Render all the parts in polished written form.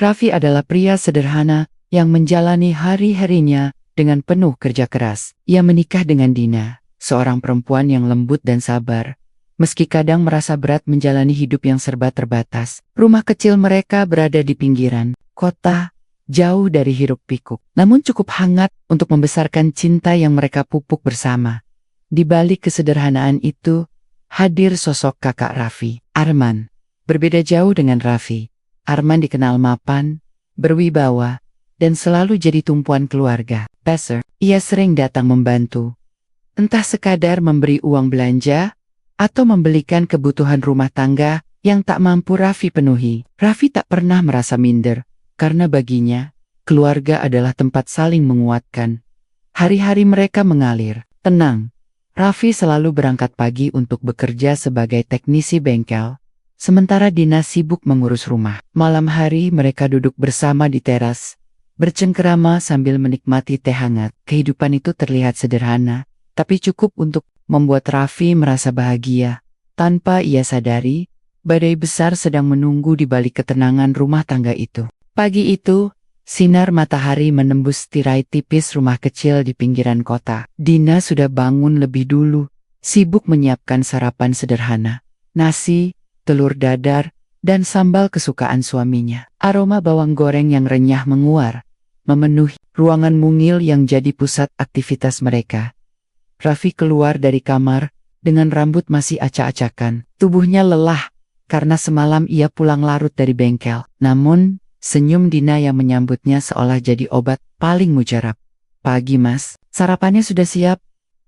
Raffi adalah pria sederhana yang menjalani hari-harinya dengan penuh kerja keras. Ia menikah dengan Dina, seorang perempuan yang lembut dan sabar. Meski kadang merasa berat menjalani hidup yang serba terbatas, rumah kecil mereka berada di pinggiran kota, jauh dari hiruk-pikuk. Namun cukup hangat untuk membesarkan cinta yang mereka pupuk bersama. Di balik kesederhanaan itu, hadir sosok kakak Raffi, Arman. Berbeda jauh dengan Raffi, Arman dikenal mapan, berwibawa, dan selalu jadi tumpuan keluarga. Passer, ia sering datang membantu. Entah sekadar memberi uang belanja, atau membelikan kebutuhan rumah tangga yang tak mampu Raffi penuhi. Raffi tak pernah merasa minder, karena baginya, keluarga adalah tempat saling menguatkan. Hari-hari mereka mengalir, tenang. Raffi selalu berangkat pagi untuk bekerja sebagai teknisi bengkel, sementara Dina sibuk mengurus rumah. Malam hari mereka duduk bersama di teras, bercengkerama sambil menikmati teh hangat. Kehidupan itu terlihat sederhana, tapi cukup untuk membuat Raffi merasa bahagia. Tanpa ia sadari, badai besar sedang menunggu di balik ketenangan rumah tangga itu. Pagi itu, sinar matahari menembus tirai tipis rumah kecil di pinggiran kota. Dina sudah bangun lebih dulu, sibuk menyiapkan sarapan sederhana. Nasi, telur dadar, dan sambal kesukaan suaminya. Aroma bawang goreng yang renyah menguar, memenuhi ruangan mungil yang jadi pusat aktivitas mereka. Raffi keluar dari kamar dengan rambut masih acak-acakan. Tubuhnya lelah karena semalam ia pulang larut dari bengkel. Namun, senyum Dina yang menyambutnya seolah jadi obat paling mujarab. "Pagi mas, sarapannya sudah siap,"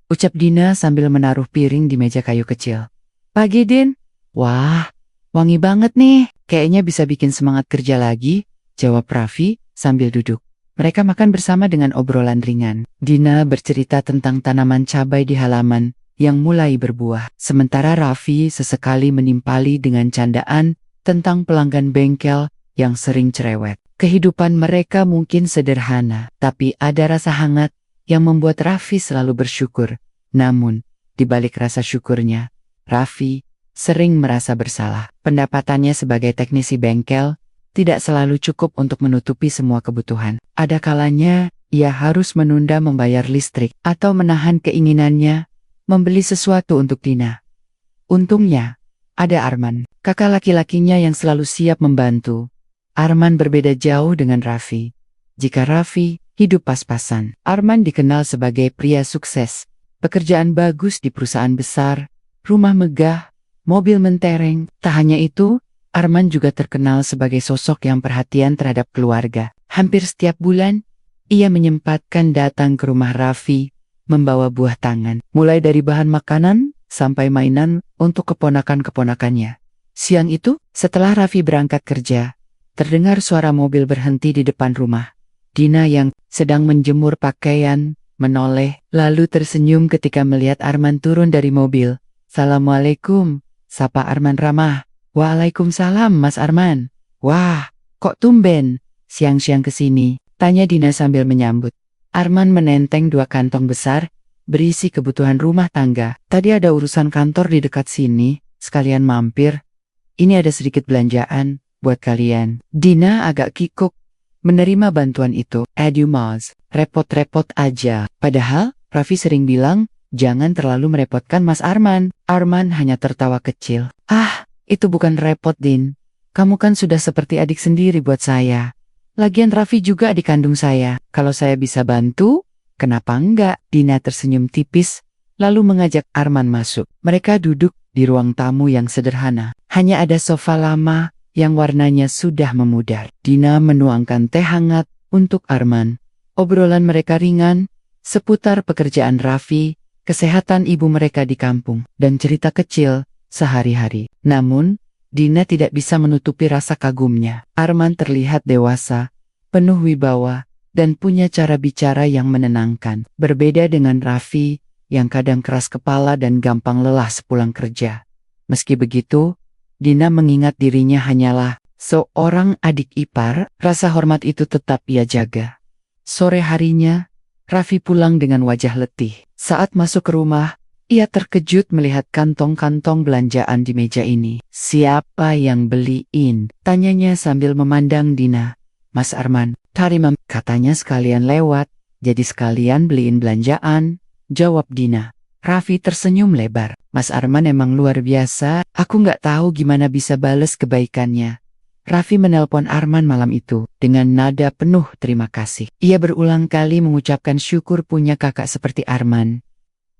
ucap Dina sambil menaruh piring di meja kayu kecil. "Pagi Din." "Wah, wangi banget nih, kayaknya bisa bikin semangat kerja lagi," jawab Raffi sambil duduk. Mereka makan bersama dengan obrolan ringan. Dina bercerita tentang tanaman cabai di halaman yang mulai berbuah. Sementara Raffi sesekali menimpali dengan candaan tentang pelanggan bengkel yang sering cerewet. Kehidupan mereka mungkin sederhana, tapi ada rasa hangat yang membuat Raffi selalu bersyukur. Namun, di balik rasa syukurnya, Raffi sering merasa bersalah. Pendapatannya sebagai teknisi bengkel tidak selalu cukup untuk menutupi semua kebutuhan. Ada kalanya, ia harus menunda membayar listrik atau menahan keinginannya membeli sesuatu untuk Dina. Untungnya, ada Arman, kakak laki-lakinya yang selalu siap membantu. Arman berbeda jauh dengan Raffi. Jika Raffi hidup pas-pasan, Arman dikenal sebagai pria sukses, pekerjaan bagus di perusahaan besar, rumah megah, mobil mentereng. Tak hanya itu, Arman juga terkenal sebagai sosok yang perhatian terhadap keluarga. Hampir setiap bulan, ia menyempatkan datang ke rumah Raffi, membawa buah tangan, mulai dari bahan makanan sampai mainan untuk keponakan-keponakannya. Siang itu, setelah Raffi berangkat kerja, terdengar suara mobil berhenti di depan rumah. Dina yang sedang menjemur pakaian, menoleh, lalu tersenyum ketika melihat Arman turun dari mobil. "Assalamualaikum," sapa Arman ramah. "Waalaikumsalam Mas Arman." "Wah, kok tumben siang-siang kesini?" tanya Dina sambil menyambut. Arman menenteng 2 kantong besar, berisi kebutuhan rumah tangga. "Tadi ada urusan kantor di dekat sini, sekalian mampir. Ini ada sedikit belanjaan buat kalian." Dina agak kikuk menerima bantuan itu. "Aduh Mas, repot-repot aja." Padahal, Raffi sering bilang, jangan terlalu merepotkan Mas Arman. Arman hanya tertawa kecil. "Ah, itu bukan repot Din. Kamu kan sudah seperti adik sendiri buat saya. Lagian Raffi juga adik kandung saya. Kalau saya bisa bantu, kenapa enggak?" Dina tersenyum tipis, lalu mengajak Arman masuk. Mereka duduk di ruang tamu yang sederhana. Hanya ada sofa lama yang warnanya sudah memudar. Dina menuangkan teh hangat untuk Arman. Obrolan mereka ringan, seputar pekerjaan Raffi, kesehatan ibu mereka di kampung, dan cerita kecil sehari-hari. Namun, Dina tidak bisa menutupi rasa kagumnya. Arman terlihat dewasa, penuh wibawa, dan punya cara bicara yang menenangkan. Berbeda dengan Raffi, yang kadang keras kepala dan gampang lelah sepulang kerja. Meski begitu, Dina mengingat dirinya hanyalah seorang adik ipar, rasa hormat itu tetap ia jaga. Sore harinya, Raffi pulang dengan wajah letih. Saat masuk ke rumah, ia terkejut melihat kantong-kantong belanjaan di meja ini. "Siapa yang beliin?" tanyanya sambil memandang Dina. Mas Arman, katanya sekalian lewat, jadi sekalian beliin belanjaan, jawab Dina. Raffi tersenyum lebar. Mas Arman emang luar biasa, aku nggak tahu gimana bisa bales kebaikannya. Raffi menelpon Arman malam itu dengan nada penuh terima kasih. Ia berulang kali mengucapkan syukur punya kakak seperti Arman.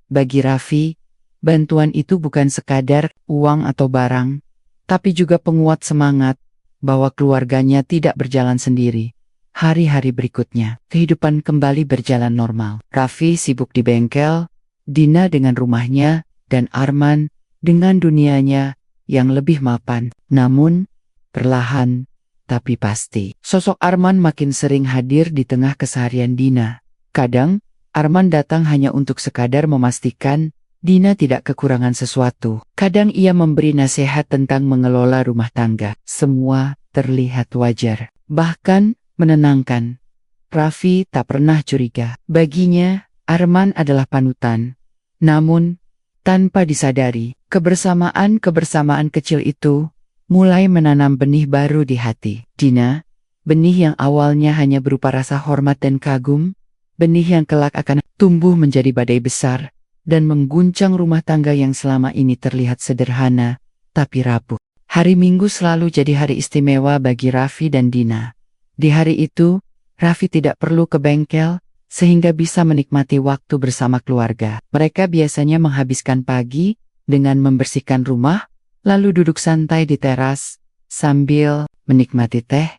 Bagi Raffi, bantuan itu bukan sekadar uang atau barang, tapi juga penguat semangat bahwa keluarganya tidak berjalan sendiri. Hari-hari berikutnya, kehidupan kembali berjalan normal. Raffi sibuk di bengkel, Dina dengan rumahnya, dan Arman dengan dunianya yang lebih mapan. Namun, perlahan tapi pasti, sosok Arman makin sering hadir di tengah keseharian Dina. Kadang, Arman datang hanya untuk sekadar memastikan Dina tidak kekurangan sesuatu. Kadang ia memberi nasihat tentang mengelola rumah tangga. Semua terlihat wajar, bahkan menenangkan. Raffi tak pernah curiga. Baginya, Arman adalah panutan. Namun, tanpa disadari, kebersamaan kecil itu mulai menanam benih baru di hati Dina. Benih yang awalnya hanya berupa rasa hormat dan kagum, benih yang kelak akan tumbuh menjadi badai besar dan mengguncang rumah tangga yang selama ini terlihat sederhana, tapi rapuh. Hari Minggu selalu jadi hari istimewa bagi Raffi dan Dina. Di hari itu, Raffi tidak perlu ke bengkel, sehingga bisa menikmati waktu bersama keluarga. Mereka biasanya menghabiskan pagi dengan membersihkan rumah, lalu duduk santai di teras, sambil menikmati teh.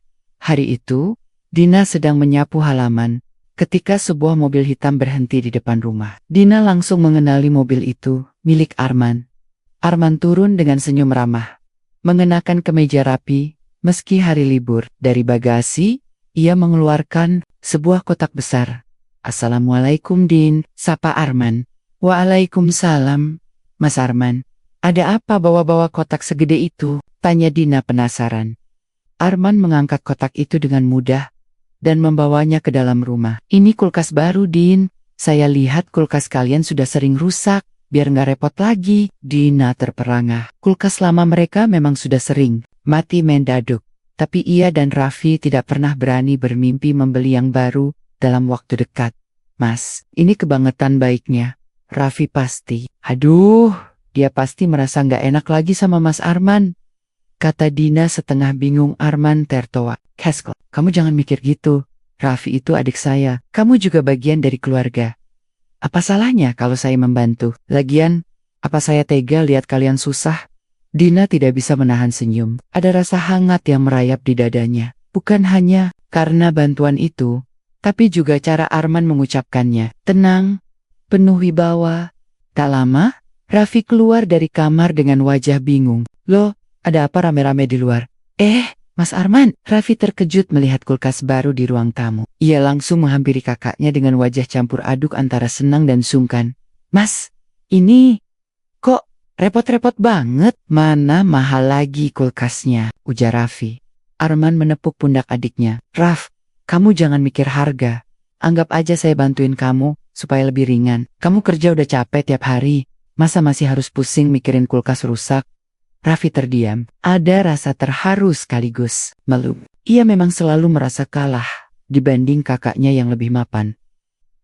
Hari itu, Dina sedang menyapu halaman, ketika sebuah mobil hitam berhenti di depan rumah. Dina langsung mengenali mobil itu, milik Arman. Arman turun dengan senyum ramah, mengenakan kemeja rapi, meski hari libur. Dari bagasi, ia mengeluarkan sebuah kotak besar. Assalamualaikum Din, sapa Arman. Waalaikumsalam, Mas Arman. Ada apa bawa-bawa kotak segede itu? Tanya Dina penasaran. Arman mengangkat kotak itu dengan mudah dan membawanya ke dalam rumah. Ini kulkas baru Din, saya lihat kulkas kalian sudah sering rusak, biar nggak repot lagi. Dina terperangah. Kulkas lama mereka memang sudah sering mati mendadak, tapi ia dan Raffi tidak pernah berani bermimpi membeli yang baru dalam waktu dekat. Mas, ini kebangetan baiknya. Raffi pasti. Aduh, dia pasti merasa nggak enak lagi sama Mas Arman. Kata Dina setengah bingung. Arman tertawa. Keskel, kamu jangan mikir gitu. Raffi itu adik saya. Kamu juga bagian dari keluarga. Apa salahnya kalau saya membantu? Lagian, apa saya tega lihat kalian susah? Dina tidak bisa menahan senyum. Ada rasa hangat yang merayap di dadanya. Bukan hanya karena bantuan itu, tapi juga cara Arman mengucapkannya. Tenang, penuh wibawa. Tak lama, Raffi keluar dari kamar dengan wajah bingung. Loh, ada apa rame-rame di luar? Mas Arman. Raffi terkejut melihat kulkas baru di ruang tamu. Ia langsung menghampiri kakaknya dengan wajah campur aduk antara senang dan sungkan. Mas, ini kok repot-repot banget? Mana mahal lagi kulkasnya, ujar Raffi. Arman menepuk pundak adiknya. Raf, kamu jangan mikir harga. Anggap aja saya bantuin kamu, supaya lebih ringan. Kamu kerja udah capek tiap hari. Masa masih harus pusing mikirin kulkas rusak? Raffi terdiam. Ada rasa terharu sekaligus malu. Ia memang selalu merasa kalah dibanding kakaknya yang lebih mapan.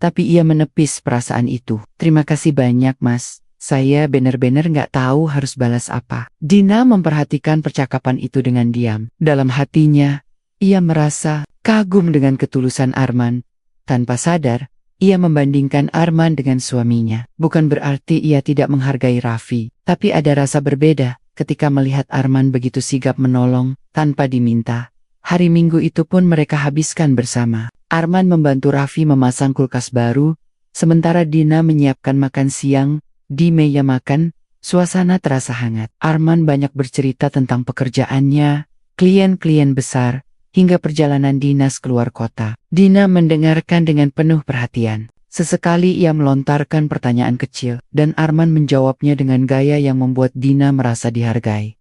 Tapi ia menepis perasaan itu. Terima kasih banyak Mas. Saya bener-bener nggak tahu harus balas apa. Dina memperhatikan percakapan itu dengan diam. Dalam hatinya, ia merasa kagum dengan ketulusan Arman. Tanpa sadar, ia membandingkan Arman dengan suaminya. Bukan berarti ia tidak menghargai Raffi, tapi ada rasa berbeda ketika melihat Arman begitu sigap menolong tanpa diminta. Hari Minggu itu pun mereka habiskan bersama. Arman membantu Raffi memasang kulkas baru, sementara Dina menyiapkan makan siang. Di meja makan, suasana terasa hangat. Arman banyak bercerita tentang pekerjaannya, klien-klien besar, hingga perjalanan dinas keluar kota. Dina mendengarkan dengan penuh perhatian. Sesekali ia melontarkan pertanyaan kecil, dan Arman menjawabnya dengan gaya yang membuat Dina merasa dihargai.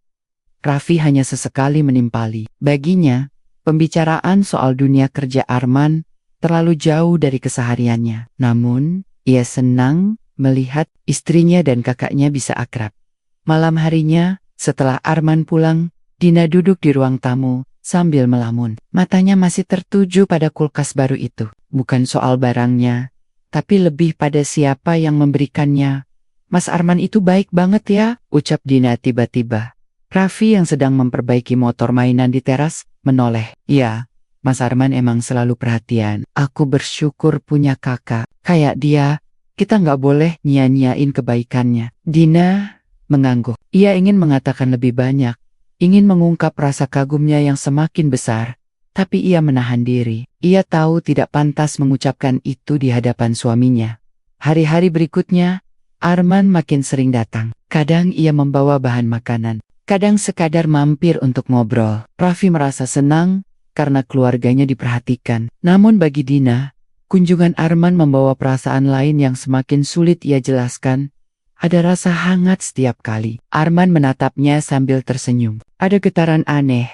Raffi hanya sesekali menimpali. Baginya, pembicaraan soal dunia kerja Arman terlalu jauh dari kesehariannya. Namun, ia senang melihat istrinya dan kakaknya bisa akrab. Malam harinya, setelah Arman pulang, Dina duduk di ruang tamu, sambil melamun. Matanya masih tertuju pada kulkas baru itu. Bukan soal barangnya, tapi lebih pada siapa yang memberikannya. Mas Arman itu baik banget ya, ucap Dina tiba-tiba. Raffi yang sedang memperbaiki motor mainan di teras, menoleh. Iya, Mas Arman emang selalu perhatian. Aku bersyukur punya kakak kayak dia. Kita nggak boleh nyia-nyiain kebaikannya. Dina mengangguk. Ia ingin mengatakan lebih banyak. Ingin mengungkap rasa kagumnya yang semakin besar. Tapi ia menahan diri. Ia tahu tidak pantas mengucapkan itu di hadapan suaminya. Hari-hari berikutnya, Arman makin sering datang. Kadang ia membawa bahan makanan. Kadang sekadar mampir untuk ngobrol. Raffi merasa senang karena keluarganya diperhatikan. Namun bagi Dina, kunjungan Arman membawa perasaan lain yang semakin sulit ia jelaskan. Ada rasa hangat setiap kali. Arman menatapnya sambil tersenyum. Ada getaran aneh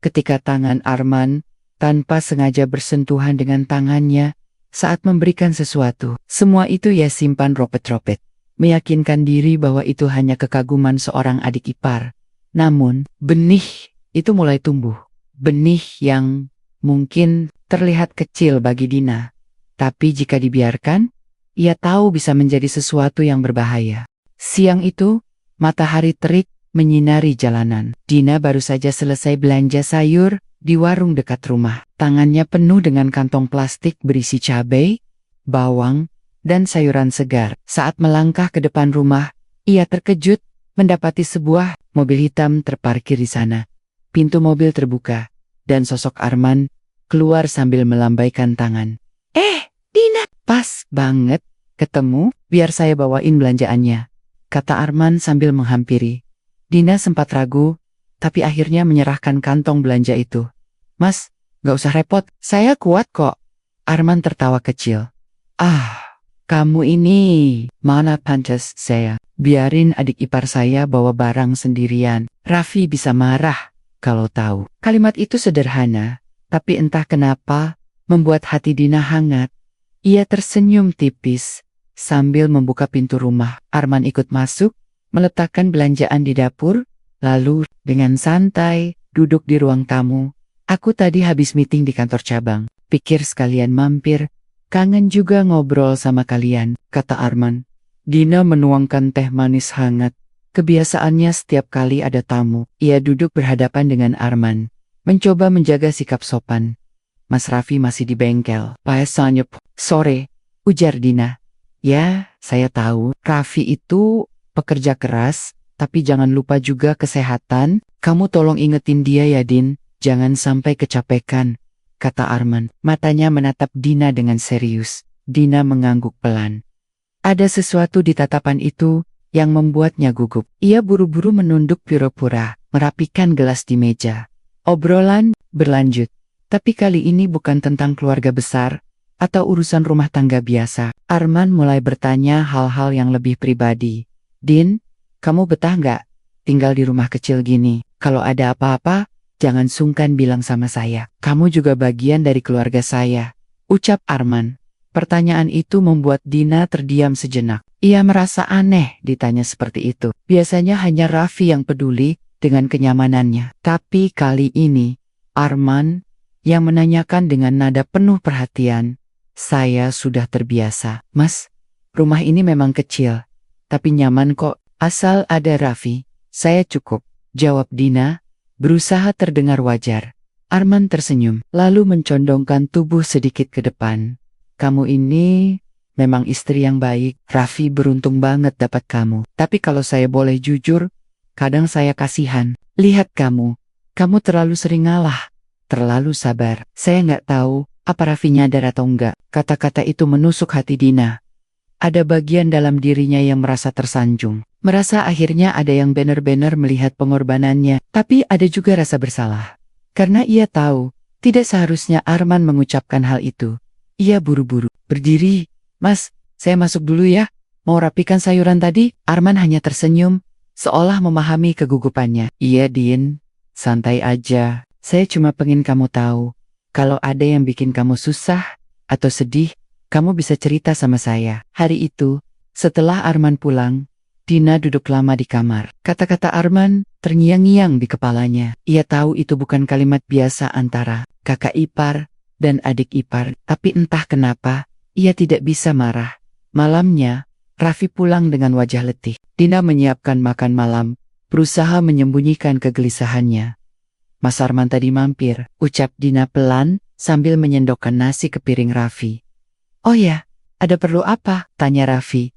ketika tangan Arman tanpa sengaja bersentuhan dengan tangannya saat memberikan sesuatu. Semua itu ia simpan ropet-ropet, meyakinkan diri bahwa itu hanya kekaguman seorang adik ipar. Namun, benih itu mulai tumbuh. Benih yang mungkin terlihat kecil bagi Dina. Tapi jika dibiarkan, ia tahu bisa menjadi sesuatu yang berbahaya. Siang itu, matahari terik menyinari jalanan. Dina baru saja selesai belanja sayur di warung dekat rumah. Tangannya penuh dengan kantong plastik berisi cabai, bawang, dan sayuran segar. Saat melangkah ke depan rumah, ia terkejut mendapati sebuah mobil hitam terparkir di sana. Pintu mobil terbuka, dan sosok Arman keluar sambil melambaikan tangan. Dina, pas banget ketemu, biar saya bawain belanjaannya, kata Arman sambil menghampiri. Dina sempat ragu, tapi akhirnya menyerahkan kantong belanja itu. Mas, gak usah repot, saya kuat kok. Arman tertawa kecil. Kamu ini, mana pantas saya. Biarin adik ipar saya bawa barang sendirian. Raffi bisa marah kalau tahu. Kalimat itu sederhana, tapi entah kenapa membuat hati Dina hangat. Ia tersenyum tipis sambil membuka pintu rumah. Arman ikut masuk, meletakkan belanjaan di dapur, lalu dengan santai duduk di ruang tamu. Aku tadi habis meeting di kantor cabang, pikir sekalian mampir, kangen juga ngobrol sama kalian, kata Arman. Dina menuangkan teh manis hangat. Kebiasaannya setiap kali ada tamu, ia duduk berhadapan dengan Arman, mencoba menjaga sikap sopan. Mas Raffi masih di bengkel. Paesanya sore, ujar Dina. Ya, saya tahu, Raffi itu pekerja keras, tapi jangan lupa juga kesehatan. Kamu tolong ingetin dia ya Din, jangan sampai kecapekan, kata Arman. Matanya menatap Dina dengan serius. Dina mengangguk pelan. Ada sesuatu di tatapan itu yang membuatnya gugup. Ia buru-buru menunduk pura-pura, merapikan gelas di meja. Obrolan berlanjut. Tapi kali ini bukan tentang keluarga besar atau urusan rumah tangga biasa. Arman mulai bertanya hal-hal yang lebih pribadi. Din, kamu betah nggak tinggal di rumah kecil gini? Kalau ada apa-apa, jangan sungkan bilang sama saya. Kamu juga bagian dari keluarga saya, ucap Arman. Pertanyaan itu membuat Dina terdiam sejenak. Ia merasa aneh ditanya seperti itu. Biasanya hanya Raffi yang peduli dengan kenyamanannya. Tapi kali ini, Arman yang menanyakan dengan nada penuh perhatian. Saya sudah terbiasa. Mas, rumah ini memang kecil, tapi nyaman kok. Asal ada Raffi, saya cukup, jawab Dina, berusaha terdengar wajar. Arman tersenyum, lalu mencondongkan tubuh sedikit ke depan. Kamu ini memang istri yang baik. Raffi beruntung banget dapat kamu. Tapi kalau saya boleh jujur, kadang saya kasihan. Lihat kamu terlalu sering ngalah. Terlalu sabar. Saya nggak tahu apa Raffi nyadar atau enggak. Kata-kata itu menusuk hati Dina. Ada bagian dalam dirinya yang merasa tersanjung. Merasa akhirnya ada yang benar-benar melihat pengorbanannya. Tapi ada juga rasa bersalah. Karena ia tahu, tidak seharusnya Arman mengucapkan hal itu. Ia buru-buru berdiri. Mas, saya masuk dulu ya. Mau rapikan sayuran tadi? Arman hanya tersenyum, seolah memahami kegugupannya. Iya Din, santai aja. Saya cuma pengen kamu tahu, kalau ada yang bikin kamu susah atau sedih, kamu bisa cerita sama saya. Hari itu, setelah Arman pulang, Dina duduk lama di kamar. Kata-kata Arman terngiang-ngiang di kepalanya. Ia tahu itu bukan kalimat biasa antara kakak ipar dan adik ipar. Tapi entah kenapa, ia tidak bisa marah. Malamnya, Raffi pulang dengan wajah letih. Dina menyiapkan makan malam, berusaha menyembunyikan kegelisahannya. Mas Arman tadi mampir, ucap Dina pelan sambil menyendokkan nasi ke piring Raffi. Oh ya, ada perlu apa? Tanya Raffi.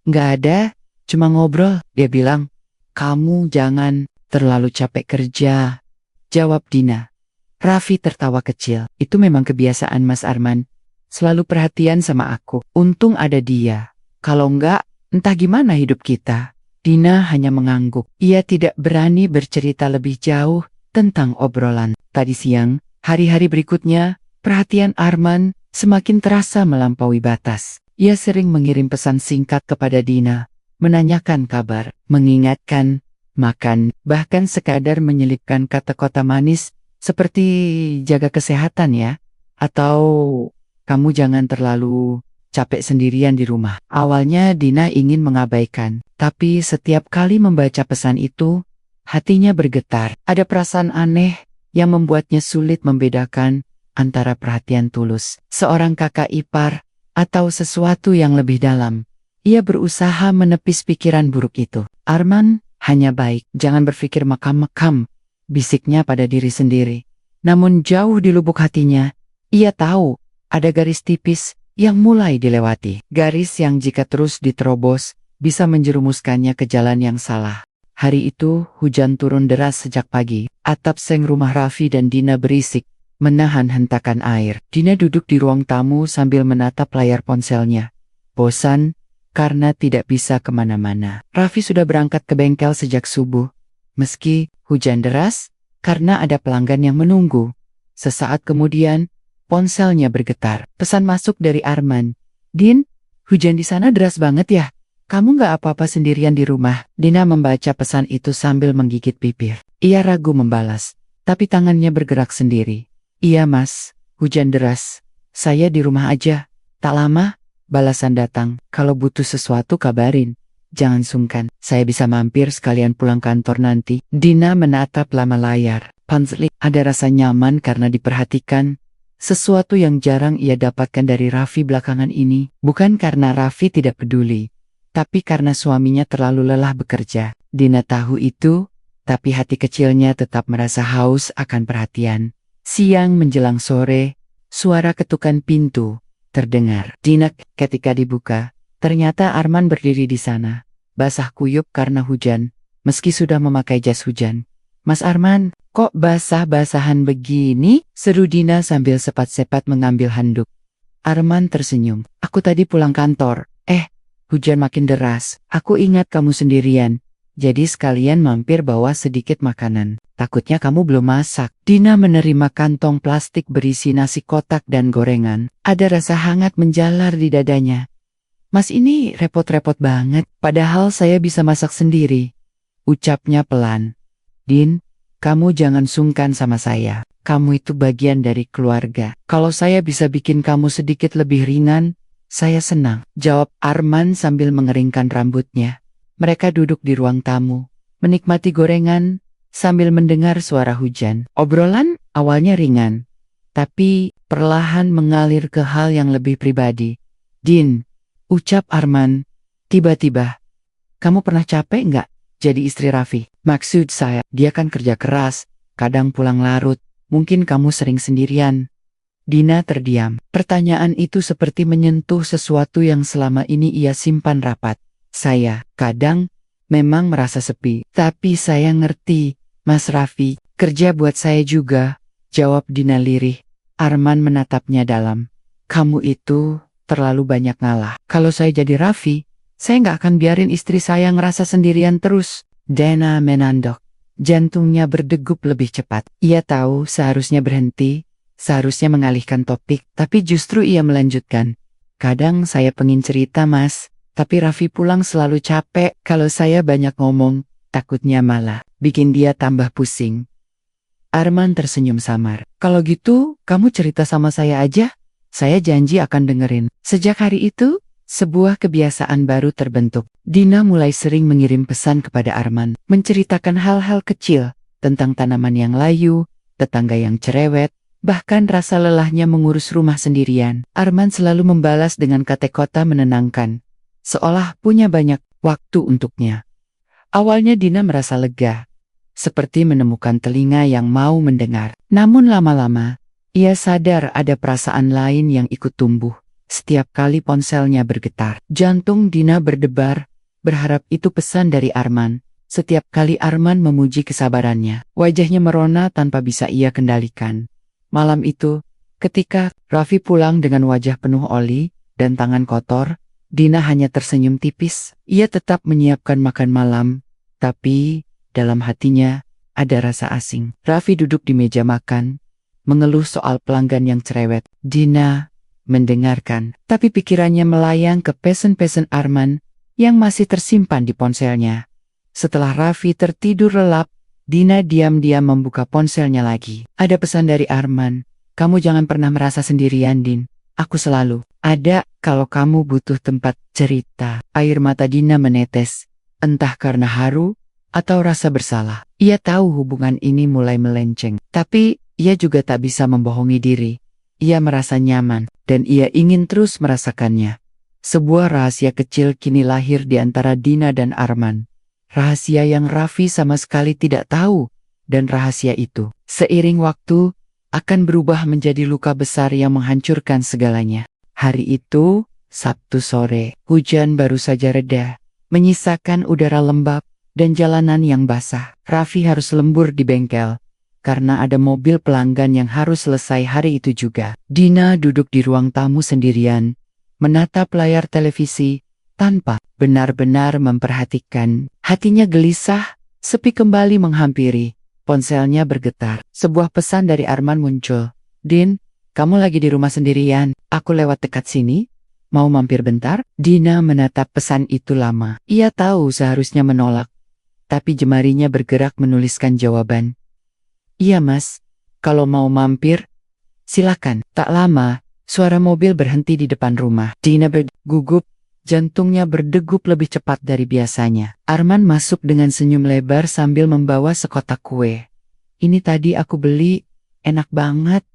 Nggak ada. Cuma ngobrol, dia bilang. Kamu jangan terlalu capek kerja, jawab Dina. Raffi tertawa kecil. Itu memang kebiasaan Mas Arman. Selalu perhatian sama aku. Untung ada dia. Kalau enggak, entah gimana hidup kita. Dina hanya mengangguk. Ia tidak berani bercerita lebih jauh tentang obrolan. Tadi siang, hari-hari berikutnya, perhatian Arman semakin terasa melampaui batas. Ia sering mengirim pesan singkat kepada Dina. Menanyakan kabar, mengingatkan, makan, bahkan sekadar menyelipkan kata-kata manis seperti jaga kesehatan ya, atau kamu jangan terlalu capek sendirian di rumah. Awalnya Dina ingin mengabaikan, tapi setiap kali membaca pesan itu, hatinya bergetar. Ada perasaan aneh yang membuatnya sulit membedakan antara perhatian tulus seorang kakak ipar atau sesuatu yang lebih dalam. Ia berusaha menepis pikiran buruk itu. Arman hanya baik, jangan berpikir makam-makam, bisiknya pada diri sendiri. Namun jauh di lubuk hatinya, ia tahu ada garis tipis yang mulai dilewati. Garis yang jika terus diterobos, bisa menjerumuskannya ke jalan yang salah. Hari itu, hujan turun deras sejak pagi. Atap seng rumah Raffi dan Dina berisik, menahan hentakan air. Dina duduk di ruang tamu sambil menatap layar ponselnya. Bosan, karena tidak bisa kemana-mana. Raffi sudah berangkat ke bengkel sejak subuh. Meski hujan deras, karena ada pelanggan yang menunggu. Sesaat kemudian, ponselnya bergetar. Pesan masuk dari Arman. Din, hujan di sana deras banget ya? Kamu nggak apa-apa sendirian di rumah? Dina membaca pesan itu sambil menggigit bibir. Ia ragu membalas, tapi tangannya bergerak sendiri. Iya mas, hujan deras. Saya di rumah aja. Tak lama, balasan datang. Kalau butuh sesuatu kabarin. Jangan sungkan, saya bisa mampir sekalian pulang kantor nanti. Dina menatap lama layar. Pansli, ada rasa nyaman karena diperhatikan. Sesuatu yang jarang ia dapatkan dari Raffi belakangan ini. Bukan karena Raffi tidak peduli, tapi karena suaminya terlalu lelah bekerja. Dina tahu itu, tapi hati kecilnya tetap merasa haus akan perhatian. Siang menjelang sore, suara ketukan pintu terdengar. Dina ketika dibuka, ternyata Arman berdiri di sana, basah kuyup karena hujan, meski sudah memakai jas hujan. Mas Arman, kok basah-basahan begini? Seru Dina sambil sepat-sepat mengambil handuk. Arman tersenyum. Aku tadi pulang kantor. Hujan makin deras. Aku ingat kamu sendirian. Jadi sekalian mampir bawa sedikit makanan. Takutnya kamu belum masak. Dina menerima kantong plastik berisi nasi kotak dan gorengan. Ada rasa hangat menjalar di dadanya. Mas ini repot-repot banget. Padahal saya bisa masak sendiri. Ucapnya pelan. Din, kamu jangan sungkan sama saya. Kamu itu bagian dari keluarga. Kalau saya bisa bikin kamu sedikit lebih ringan, saya senang, jawab Arman sambil mengeringkan rambutnya. Mereka duduk di ruang tamu, menikmati gorengan, sambil mendengar suara hujan. Obrolan awalnya ringan, tapi perlahan mengalir ke hal yang lebih pribadi. Din, ucap Arman, tiba-tiba. Kamu pernah capek nggak jadi istri Raffi? Maksud saya, dia kan kerja keras, kadang pulang larut, mungkin kamu sering sendirian. Dina terdiam. Pertanyaan itu seperti menyentuh sesuatu yang selama ini ia simpan rapat. Saya, kadang, memang merasa sepi. Tapi saya ngerti, Mas Raffi, kerja buat saya juga, jawab Dina lirih. Arman menatapnya dalam. Kamu itu terlalu banyak ngalah. Kalau saya jadi Raffi, saya nggak akan biarin istri saya ngerasa sendirian terus. Dina menandok. Jantungnya berdegup lebih cepat. Ia tahu seharusnya berhenti, seharusnya mengalihkan topik, tapi justru ia melanjutkan. Kadang saya pengen cerita mas, tapi Raffi pulang selalu capek. Kalau saya banyak ngomong, takutnya malah bikin dia tambah pusing. Arman tersenyum samar. Kalau gitu, kamu cerita sama saya aja. Saya janji akan dengerin. Sejak hari itu, Sebuah kebiasaan baru terbentuk. Dina mulai sering mengirim pesan kepada Arman, menceritakan hal-hal kecil tentang tanaman yang layu, tetangga yang cerewet, bahkan rasa lelahnya mengurus rumah sendirian. Arman selalu membalas dengan kata-kata menenangkan, seolah punya banyak waktu untuknya. Awalnya Dina merasa lega, seperti menemukan telinga yang mau mendengar. Namun lama-lama, ia sadar ada perasaan lain yang ikut tumbuh. Setiap kali ponselnya bergetar, jantung Dina berdebar, berharap itu pesan dari Arman. Setiap kali Arman memuji kesabarannya, wajahnya merona tanpa bisa ia kendalikan. Malam itu, ketika Raffi pulang dengan wajah penuh oli dan tangan kotor, Dina hanya tersenyum tipis. Ia tetap menyiapkan makan malam, tapi dalam hatinya ada rasa asing. Raffi duduk di meja makan, mengeluh soal pelanggan yang cerewet. Dina mendengarkan, tapi pikirannya melayang ke pesen-pesen Arman yang masih tersimpan di ponselnya. Setelah Raffi tertidur lelap, Dina diam-diam membuka ponselnya lagi. Ada pesan dari Arman, "Kamu jangan pernah merasa sendirian, Din. Aku selalu ada kalau kamu butuh tempat cerita." Air mata Dina menetes, entah karena haru atau rasa bersalah. Ia tahu hubungan ini mulai melenceng, tapi ia juga tak bisa membohongi diri. Ia merasa nyaman, dan ia ingin terus merasakannya. Sebuah rahasia kecil kini lahir di antara Dina dan Arman. Rahasia yang Raffi sama sekali tidak tahu, dan rahasia itu, seiring waktu, akan berubah menjadi luka besar yang menghancurkan segalanya. Hari itu, Sabtu sore, hujan baru saja reda, menyisakan udara lembab dan jalanan yang basah. Raffi harus lembur di bengkel, karena ada mobil pelanggan yang harus selesai hari itu juga. Dina duduk di ruang tamu sendirian, menatap layar televisi, tanpa benar-benar memperhatikan. Hatinya gelisah, sepi kembali menghampiri. Ponselnya bergetar. Sebuah pesan dari Arman muncul. "Din, kamu lagi di rumah sendirian. Aku lewat dekat sini. Mau mampir bentar?" Dina menatap pesan itu lama. Ia tahu seharusnya menolak, tapi jemarinya bergerak menuliskan jawaban. "Iya mas, kalau mau mampir, silakan." Tak lama, suara mobil berhenti di depan rumah. Dina bergugup, jantungnya berdegup lebih cepat dari biasanya. Arman masuk dengan senyum lebar sambil membawa sekotak kue. "Ini tadi aku beli, enak banget,"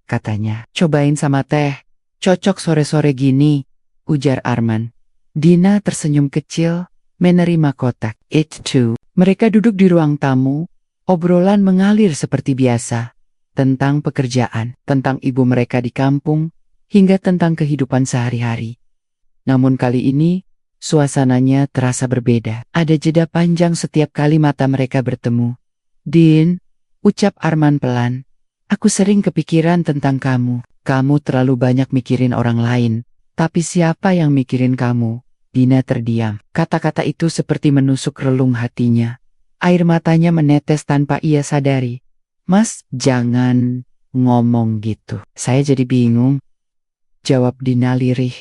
katanya. "Cobain sama teh, cocok sore-sore gini," ujar Arman. Dina tersenyum kecil, menerima kotak. Itu, mereka duduk di ruang tamu. Obrolan mengalir seperti biasa, tentang pekerjaan, tentang ibu mereka di kampung, hingga tentang kehidupan sehari-hari. Namun kali ini, suasananya terasa berbeda. Ada jeda panjang setiap kali mata mereka bertemu. "Din," ucap Arman pelan, "aku sering kepikiran tentang kamu. Kamu terlalu banyak mikirin orang lain, tapi siapa yang mikirin kamu?" Dina terdiam. Kata-kata itu seperti menusuk relung hatinya. Air matanya menetes tanpa ia sadari. "Mas, jangan ngomong gitu. Saya jadi bingung," jawab Dina lirih.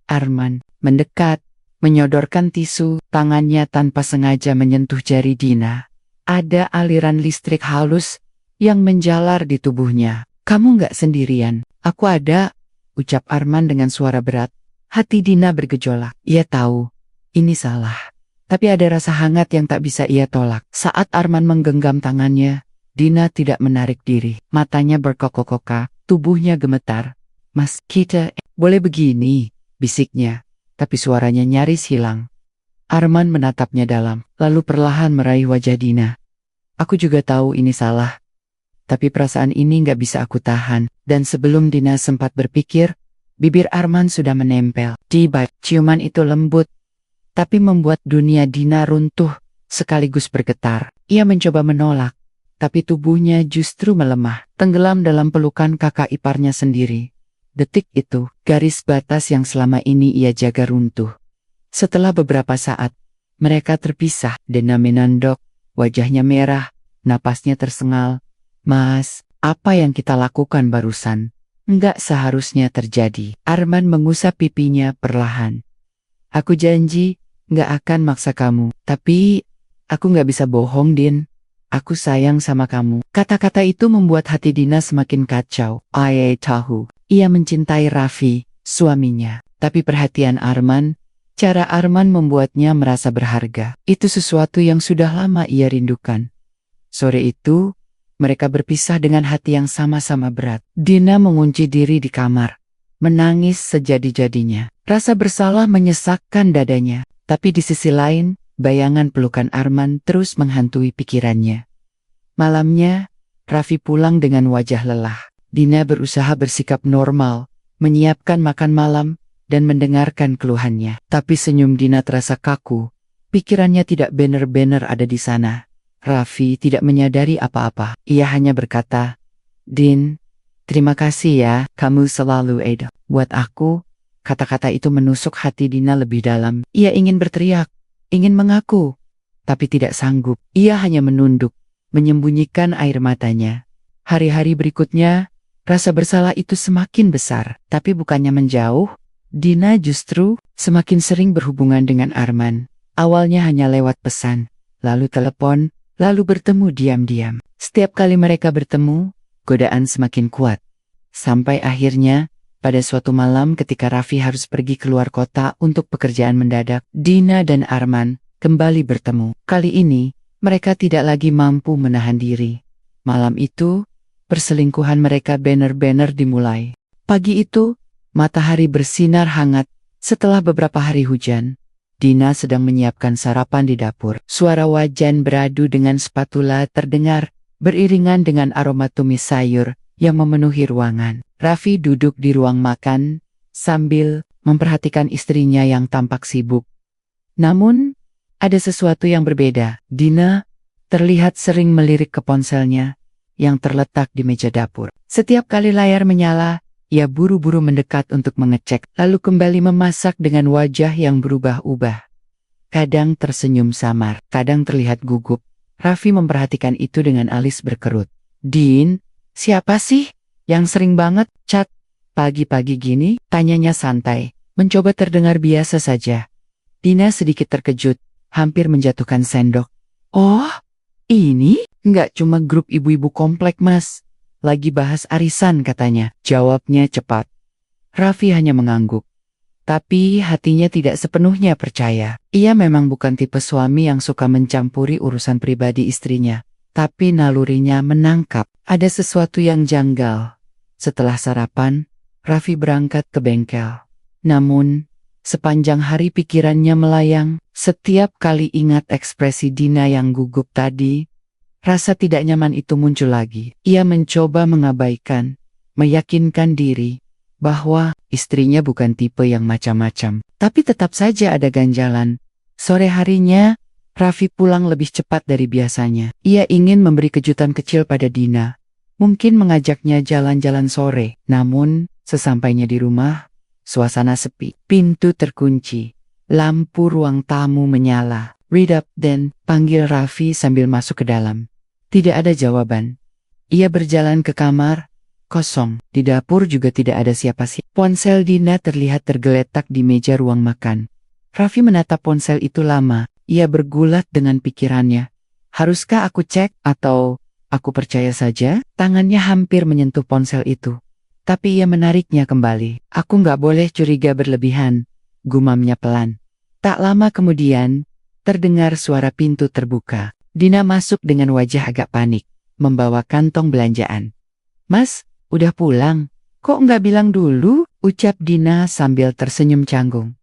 Arman mendekat, menyodorkan tisu, tangannya tanpa sengaja menyentuh jari Dina. Ada aliran listrik halus yang menjalar di tubuhnya. "Kamu nggak sendirian, aku ada," ucap Arman dengan suara berat. Hati Dina bergejolak. Ia tahu, ini salah. Tapi ada rasa hangat yang tak bisa ia tolak. Saat Arman menggenggam tangannya, Dina tidak menarik diri. Matanya berkokok-kokak, tubuhnya gemetar. "Mas, kita boleh begini," bisiknya. Tapi suaranya nyaris hilang. Arman menatapnya dalam, lalu perlahan meraih wajah Dina. "Aku juga tahu ini salah. Tapi perasaan ini nggak bisa aku tahan." Dan sebelum Dina sempat berpikir, bibir Arman sudah menempel. Tiba, ciuman itu lembut, tapi membuat dunia Dina runtuh, sekaligus bergetar. Ia mencoba menolak, tapi tubuhnya justru melemah, tenggelam dalam pelukan kakak iparnya sendiri. Detik itu, garis batas yang selama ini ia jaga runtuh. Setelah beberapa saat, mereka terpisah. Dina menandok, wajahnya merah, napasnya tersengal. "Mas, apa yang kita lakukan barusan nggak seharusnya terjadi." Arman mengusap pipinya perlahan. "Aku janji nggak akan maksa kamu, tapi aku nggak bisa bohong, Din. Aku sayang sama kamu." Kata-kata itu membuat hati Dina semakin kacau. Ia tahu, ia mencintai Raffi, suaminya. Tapi perhatian Arman, cara Arman membuatnya merasa berharga. Itu sesuatu yang sudah lama ia rindukan. Sore itu, mereka berpisah dengan hati yang sama-sama berat. Dina mengunci diri di kamar, menangis sejadi-jadinya. Rasa bersalah menyesakkan dadanya. Tapi di sisi lain, bayangan pelukan Arman terus menghantui pikirannya. Malamnya, Raffi pulang dengan wajah lelah. Dina berusaha bersikap normal, menyiapkan makan malam, dan mendengarkan keluhannya. Tapi senyum Dina terasa kaku. Pikirannya tidak benar-benar ada di sana. Raffi tidak menyadari apa-apa. Ia hanya berkata, "Din, terima kasih ya, kamu selalu ada buat aku." Kata-kata itu menusuk hati Dina lebih dalam. Ia ingin berteriak, ingin mengaku, tapi tidak sanggup. Ia hanya menunduk, menyembunyikan air matanya. Hari-hari berikutnya, rasa bersalah itu semakin besar. Tapi bukannya menjauh, Dina justru semakin sering berhubungan dengan Arman. Awalnya hanya lewat pesan, lalu telepon, lalu bertemu diam-diam. Setiap kali mereka bertemu, godaan semakin kuat. Sampai akhirnya, pada suatu malam ketika Raffi harus pergi keluar kota untuk pekerjaan mendadak, Dina dan Arman kembali bertemu. Kali ini, mereka tidak lagi mampu menahan diri. Malam itu, perselingkuhan mereka benar-benar dimulai. Pagi itu, matahari bersinar hangat setelah beberapa hari hujan. Dina sedang menyiapkan sarapan di dapur. Suara wajan beradu dengan spatula terdengar, beriringan dengan aroma tumis sayur yang memenuhi ruangan. Raffi duduk di ruang makan, sambil memperhatikan istrinya yang tampak sibuk. Namun, ada sesuatu yang berbeda. Dina terlihat sering melirik ke ponselnya yang terletak di meja dapur. Setiap kali layar menyala, ia buru-buru mendekat untuk mengecek, lalu kembali memasak dengan wajah yang berubah-ubah. Kadang tersenyum samar, kadang terlihat gugup. Raffi memperhatikan itu dengan alis berkerut. "Din, siapa sih yang sering banget chat pagi-pagi gini?" tanyanya santai, mencoba terdengar biasa saja. Dina sedikit terkejut, hampir menjatuhkan sendok. "Oh, ini nggak cuma grup ibu-ibu komplek, Mas. Lagi bahas arisan katanya," jawabnya cepat. Raffi hanya mengangguk. Tapi hatinya tidak sepenuhnya percaya. Ia memang bukan tipe suami yang suka mencampuri urusan pribadi istrinya. Tapi nalurinya menangkap ada sesuatu yang janggal. Setelah sarapan, Raffi berangkat ke bengkel. Namun, sepanjang hari pikirannya melayang. Setiap kali ingat ekspresi Dina yang gugup tadi, rasa tidak nyaman itu muncul lagi. Ia mencoba mengabaikan, meyakinkan diri bahwa istrinya bukan tipe yang macam-macam. Tapi tetap saja ada ganjalan. Sore harinya, Raffi pulang lebih cepat dari biasanya. Ia ingin memberi kejutan kecil pada Dina. Mungkin mengajaknya jalan-jalan sore. Namun, sesampainya di rumah, suasana sepi. Pintu terkunci. Lampu ruang tamu menyala. "Read up, then," panggil Raffi sambil masuk ke dalam. Tidak ada jawaban. Ia berjalan ke kamar, kosong. Di dapur juga tidak ada siapa-siapa. Ponsel Dina terlihat tergeletak di meja ruang makan. Raffi menatap ponsel itu lama. Ia bergulat dengan pikirannya. Haruskah aku cek atau aku percaya saja? Tangannya hampir menyentuh ponsel itu. Tapi ia menariknya kembali. "Aku nggak boleh curiga berlebihan," gumamnya pelan. Tak lama kemudian, terdengar suara pintu terbuka. Dina masuk dengan wajah agak panik, membawa kantong belanjaan. "Mas, udah pulang? Kok nggak bilang dulu?" ucap Dina sambil tersenyum canggung.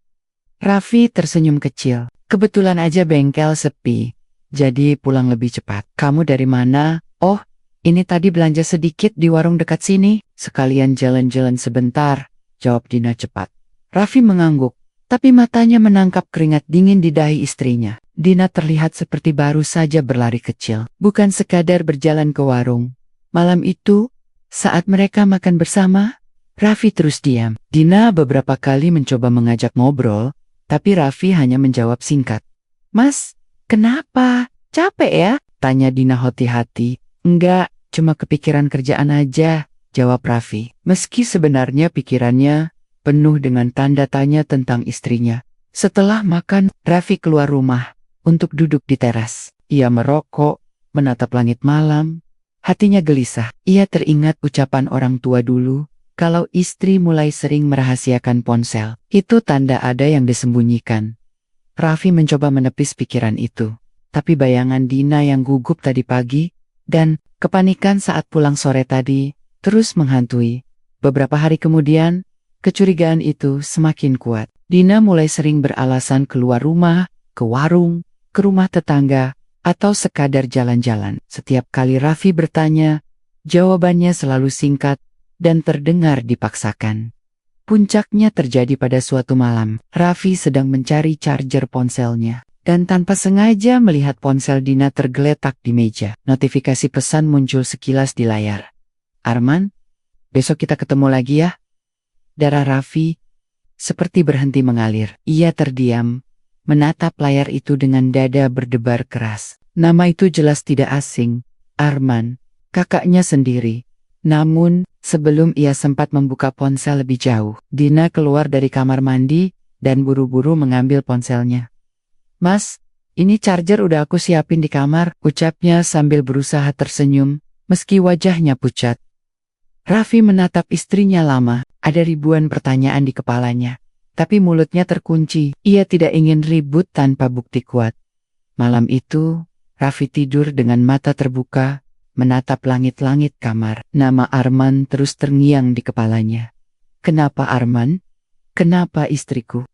Raffi tersenyum kecil. "Kebetulan aja bengkel sepi, jadi pulang lebih cepat." "Kamu dari mana?" "Oh, ini tadi belanja sedikit di warung dekat sini, sekalian jalan-jalan sebentar," jawab Dina cepat. Raffi mengangguk, tapi matanya menangkap keringat dingin di dahi istrinya. Dina terlihat seperti baru saja berlari kecil, bukan sekadar berjalan ke warung. Malam itu, saat mereka makan bersama, Raffi terus diam. Dina beberapa kali mencoba mengajak ngobrol, tapi Raffi hanya menjawab singkat. "Mas, kenapa? Capek ya?" tanya Dina hati-hati. "Enggak, cuma kepikiran kerjaan aja," jawab Raffi. Meski sebenarnya pikirannya penuh dengan tanda tanya tentang istrinya. Setelah makan, Raffi keluar rumah untuk duduk di teras. Ia merokok, menatap langit malam. Hatinya gelisah. Ia teringat ucapan orang tua dulu, Kalau istri mulai sering merahasiakan ponsel, itu tanda ada yang disembunyikan. Raffi mencoba menepis pikiran itu. Tapi bayangan Dina yang gugup tadi pagi, dan kepanikan saat pulang sore tadi, terus menghantui. Beberapa hari kemudian, kecurigaan itu semakin kuat. Dina mulai sering beralasan keluar rumah, ke warung, ke rumah tetangga, atau sekadar jalan-jalan. Setiap kali Raffi bertanya, jawabannya selalu singkat dan terdengar dipaksakan. Puncaknya terjadi pada suatu malam. Raffi sedang mencari charger ponselnya, dan tanpa sengaja melihat ponsel Dina tergeletak di meja. Notifikasi pesan muncul sekilas di layar. "Arman, besok kita ketemu lagi ya." Darah Raffi seperti berhenti mengalir. Ia terdiam, menatap layar itu dengan dada berdebar keras. Nama itu jelas tidak asing, Arman, kakaknya sendiri. Namun, sebelum ia sempat membuka ponsel lebih jauh, Dina keluar dari kamar mandi dan buru-buru mengambil ponselnya. "Mas, ini charger udah aku siapin di kamar," ucapnya sambil berusaha tersenyum, meski wajahnya pucat. Raffi menatap istrinya lama, ada ribuan pertanyaan di kepalanya. Tapi mulutnya terkunci, ia tidak ingin ribut tanpa bukti kuat. Malam itu, Raffi tidur dengan mata terbuka, menatap langit-langit kamar. Nama Arman terus terngiang di kepalanya. Kenapa Arman? Kenapa istriku?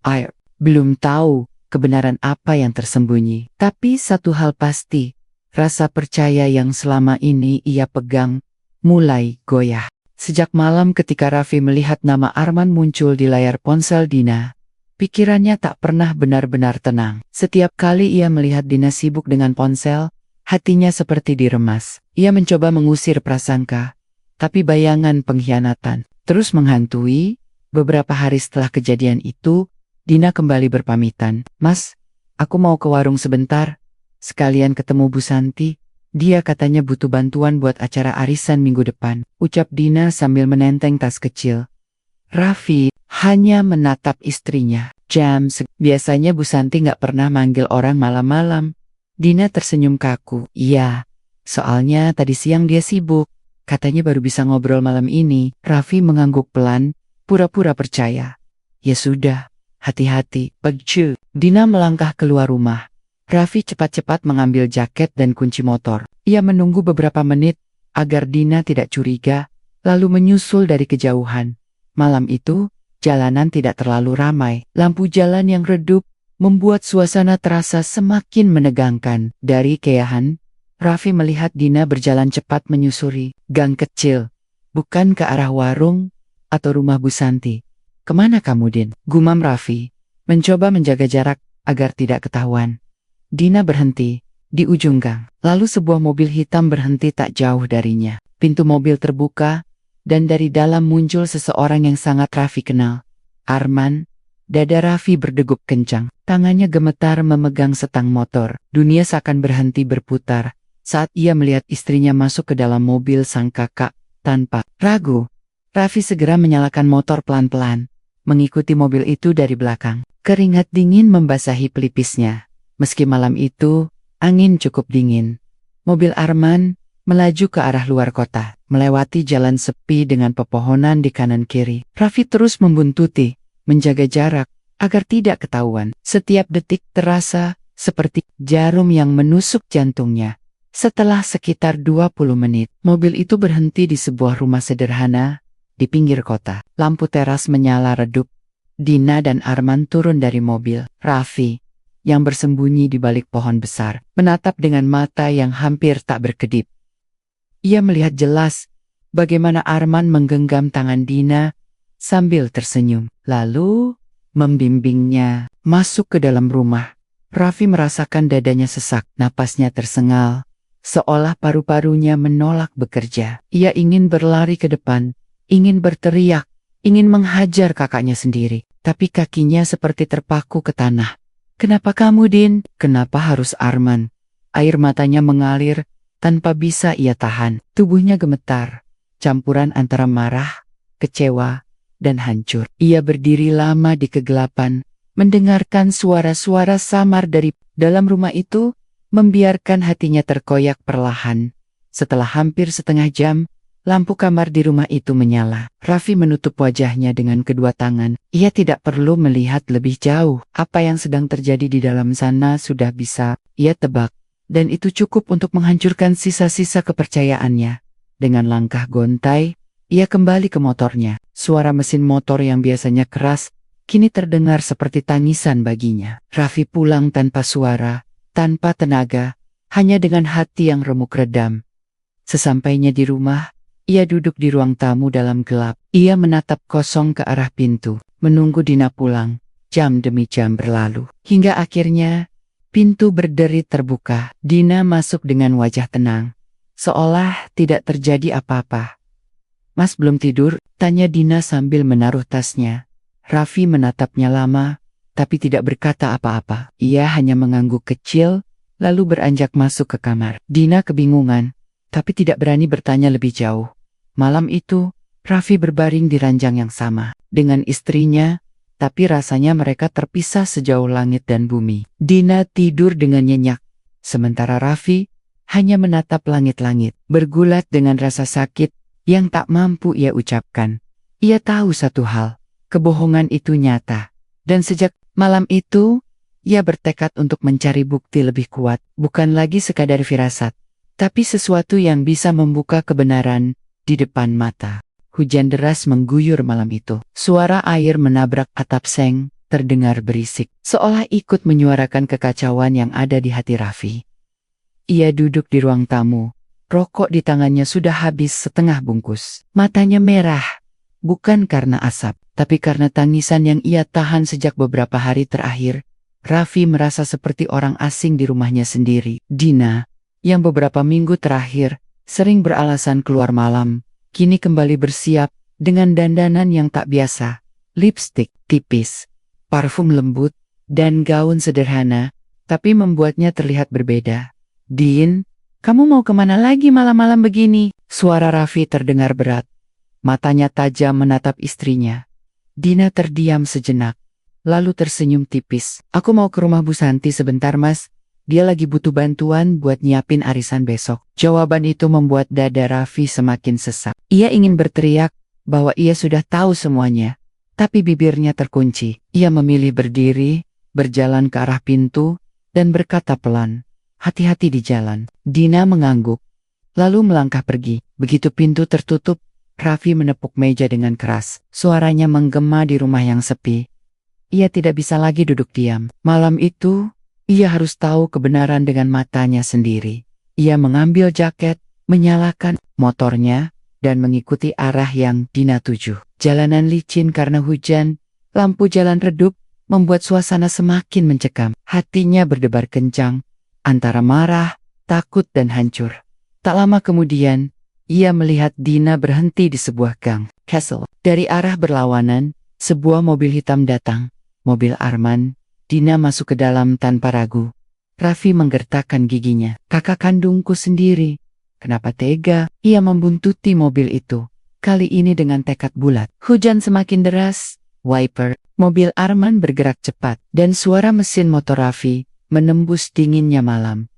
Belum tahu kebenaran apa yang tersembunyi. Tapi satu hal pasti, rasa percaya yang selama ini ia pegang mulai goyah. Sejak malam ketika Raffi melihat nama Arman muncul di layar ponsel Dina, pikirannya tak pernah benar-benar tenang. Setiap kali ia melihat Dina sibuk dengan ponsel, hatinya seperti diremas. Ia mencoba mengusir prasangka, tapi bayangan pengkhianatan terus menghantui. Beberapa hari setelah kejadian itu, Dina kembali berpamitan. "Mas, aku mau ke warung sebentar, sekalian ketemu Bu Santi. Dia katanya butuh bantuan buat acara arisan minggu depan," ucap Dina sambil menenteng tas kecil. Raffi hanya menatap istrinya. Biasanya Bu Santi gak pernah manggil orang malam-malam. Dina tersenyum kaku. "Iya, soalnya tadi siang dia sibuk. Katanya baru bisa ngobrol malam ini." Raffi mengangguk pelan, pura-pura percaya. "Ya sudah, hati-hati." Dina melangkah keluar rumah. Raffi cepat-cepat mengambil jaket dan kunci motor. Ia menunggu beberapa menit agar Dina tidak curiga, lalu menyusul dari kejauhan. Malam itu, jalanan tidak terlalu ramai. Lampu jalan yang redup membuat suasana terasa semakin menegangkan. Dari kejauhan, Raffi melihat Dina berjalan cepat menyusuri gang kecil, bukan ke arah warung atau rumah Bu Santi. "Kemana kamu, Din?" gumam Raffi, mencoba menjaga jarak agar tidak ketahuan. Dina berhenti di ujung gang. Lalu sebuah mobil hitam berhenti tak jauh darinya. Pintu mobil terbuka, dan dari dalam muncul seseorang yang sangat Raffi kenal. Arman. Dada Raffi berdegup kencang. Tangannya gemetar memegang setang motor. Dunia seakan berhenti berputar saat ia melihat istrinya masuk ke dalam mobil sang kakak. Tanpa ragu, Raffi segera menyalakan motor pelan-pelan, mengikuti mobil itu dari belakang. Keringat dingin membasahi pelipisnya. Meski malam itu, angin cukup dingin. Mobil Arman melaju ke arah luar kota, melewati jalan sepi dengan pepohonan di kanan kiri. Raffi terus membuntuti, menjaga jarak, agar tidak ketahuan. Setiap detik terasa seperti jarum yang menusuk jantungnya. Setelah sekitar 20 menit, mobil itu berhenti di sebuah rumah sederhana di pinggir kota. Lampu teras menyala redup. Dina dan Arman turun dari mobil. Raffi, yang bersembunyi di balik pohon besar, menatap dengan mata yang hampir tak berkedip. Ia melihat jelas bagaimana Arman menggenggam tangan Dina sambil tersenyum, lalu membimbingnya masuk ke dalam rumah. Raffi merasakan dadanya sesak, napasnya tersengal, seolah paru-parunya menolak bekerja. Ia ingin berlari ke depan, ingin berteriak, ingin menghajar kakaknya sendiri, tapi kakinya seperti terpaku ke tanah. "Kenapa kamu, Din? Kenapa harus Arman?" Air matanya mengalir tanpa bisa ia tahan. Tubuhnya gemetar, campuran antara marah, kecewa, dan hancur. Ia berdiri lama di kegelapan, mendengarkan suara-suara samar dari dalam rumah itu, membiarkan hatinya terkoyak perlahan. Setelah hampir setengah jam, Lampu kamar di rumah itu menyala. Raffi menutup wajahnya dengan kedua tangan. Ia tidak perlu melihat lebih jauh. Apa yang sedang terjadi di dalam sana sudah bisa ia tebak. Dan itu cukup untuk menghancurkan sisa-sisa kepercayaannya. Dengan langkah gontai, ia kembali ke motornya. Suara mesin motor yang biasanya keras, kini terdengar seperti tangisan baginya. Raffi pulang tanpa suara, tanpa tenaga, hanya dengan hati yang remuk redam. Sesampainya di rumah, ia duduk di ruang tamu dalam gelap. Ia menatap kosong ke arah pintu, menunggu Dina pulang. Jam demi jam berlalu, hingga akhirnya pintu berderi terbuka. Dina masuk dengan wajah tenang, seolah tidak terjadi apa-apa. "Mas belum tidur?" tanya Dina sambil menaruh tasnya. Raffi menatapnya lama, tapi tidak berkata apa-apa. Ia hanya mengangguk kecil, lalu beranjak masuk ke kamar. Dina kebingungan, tapi tidak berani bertanya lebih jauh. Malam itu, Raffi berbaring di ranjang yang sama dengan istrinya, tapi rasanya mereka terpisah sejauh langit dan bumi. Dina tidur dengan nyenyak, sementara Raffi hanya menatap langit-langit, bergulat dengan rasa sakit yang tak mampu ia ucapkan. Ia tahu satu hal, kebohongan itu nyata, dan sejak malam itu, ia bertekad untuk mencari bukti lebih kuat, bukan lagi sekadar firasat, tapi sesuatu yang bisa membuka kebenaran di depan mata. Hujan deras mengguyur malam itu. Suara air menabrak atap seng terdengar berisik, seolah ikut menyuarakan kekacauan yang ada di hati Raffi. Ia duduk di ruang tamu. Rokok di tangannya sudah habis setengah bungkus. Matanya merah, bukan karena asap, tapi karena tangisan yang ia tahan sejak beberapa hari terakhir. Raffi merasa seperti orang asing di rumahnya sendiri. Dina, yang beberapa minggu terakhir sering beralasan keluar malam, kini kembali bersiap dengan dandanan yang tak biasa, lipstik tipis, parfum lembut, dan gaun sederhana, tapi membuatnya terlihat berbeda. "Din, kamu mau kemana lagi malam-malam begini?" Suara Raffi terdengar berat. Matanya tajam menatap istrinya. Dina terdiam sejenak, lalu tersenyum tipis. "Aku mau ke rumah Bu Santi sebentar, Mas. Dia lagi butuh bantuan buat nyiapin arisan besok." Jawaban itu membuat dada Raffi semakin sesak. Ia ingin berteriak bahwa ia sudah tahu semuanya, tapi bibirnya terkunci. Ia memilih berdiri, berjalan ke arah pintu, dan berkata pelan, "Hati-hati di jalan." Dina mengangguk, lalu melangkah pergi. Begitu pintu tertutup, Raffi menepuk meja dengan keras. Suaranya menggema di rumah yang sepi. Ia tidak bisa lagi duduk diam. Malam itu, ia harus tahu kebenaran dengan matanya sendiri. Ia mengambil jaket, menyalakan motornya, dan mengikuti arah yang Dina tuju. Jalanan licin karena hujan, lampu jalan redup, membuat suasana semakin mencekam. Hatinya berdebar kencang, antara marah, takut dan hancur. Tak lama kemudian, ia melihat Dina berhenti di sebuah gang. Castle. Dari arah berlawanan, sebuah mobil hitam datang. Mobil Arman. Dina masuk ke dalam tanpa ragu. Raffi menggertakkan giginya. "Kakak kandungku sendiri. Kenapa tega?" Ia membuntuti mobil itu, kali ini dengan tekad bulat. Hujan semakin deras, wiper, mobil Arman bergerak cepat, dan suara mesin motor Raffi menembus dinginnya malam.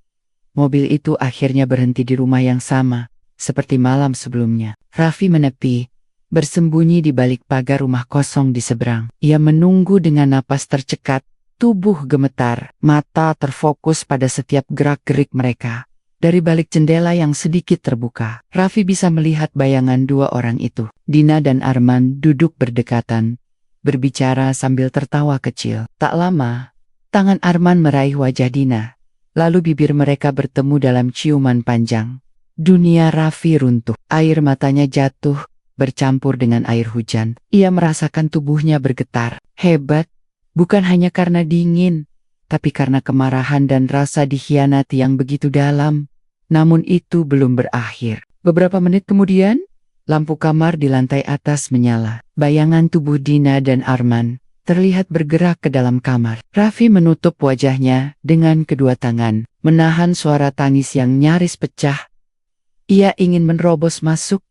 Mobil itu akhirnya berhenti di rumah yang sama, seperti malam sebelumnya. Raffi menepi, bersembunyi di balik pagar rumah kosong di seberang. Ia menunggu dengan napas tercekat, tubuh gemetar, mata terfokus pada setiap gerak-gerik mereka. Dari balik jendela yang sedikit terbuka, Raffi bisa melihat bayangan dua orang itu. Dina dan Arman duduk berdekatan, berbicara sambil tertawa kecil. Tak lama, tangan Arman meraih wajah Dina, lalu bibir mereka bertemu dalam ciuman panjang. Dunia Raffi runtuh, air matanya jatuh, bercampur dengan air hujan. Ia merasakan tubuhnya bergetar. Hebat. Bukan hanya karena dingin, tapi karena kemarahan dan rasa dikhianati yang begitu dalam. Namun itu belum berakhir. Beberapa menit kemudian, lampu kamar di lantai atas menyala. Bayangan tubuh Dina dan Arman terlihat bergerak ke dalam kamar. Raffi menutup wajahnya dengan kedua tangan, menahan suara tangis yang nyaris pecah. Ia ingin menerobos masuk,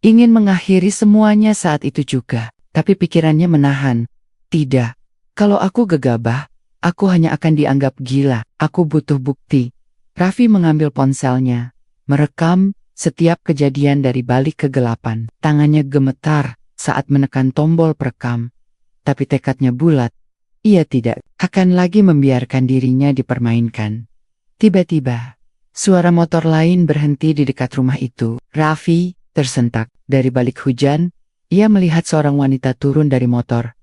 ingin mengakhiri semuanya saat itu juga, tapi pikirannya menahan. Tidak. Kalau aku gegabah, aku hanya akan dianggap gila. Aku butuh bukti. Raffi mengambil ponselnya, merekam setiap kejadian dari balik kegelapan. Tangannya gemetar saat menekan tombol perekam, tapi tekadnya bulat. Ia tidak akan lagi membiarkan dirinya dipermainkan. Tiba-tiba, suara motor lain berhenti di dekat rumah itu. Raffi tersentak. Dari balik hujan, ia melihat seorang wanita turun dari motor.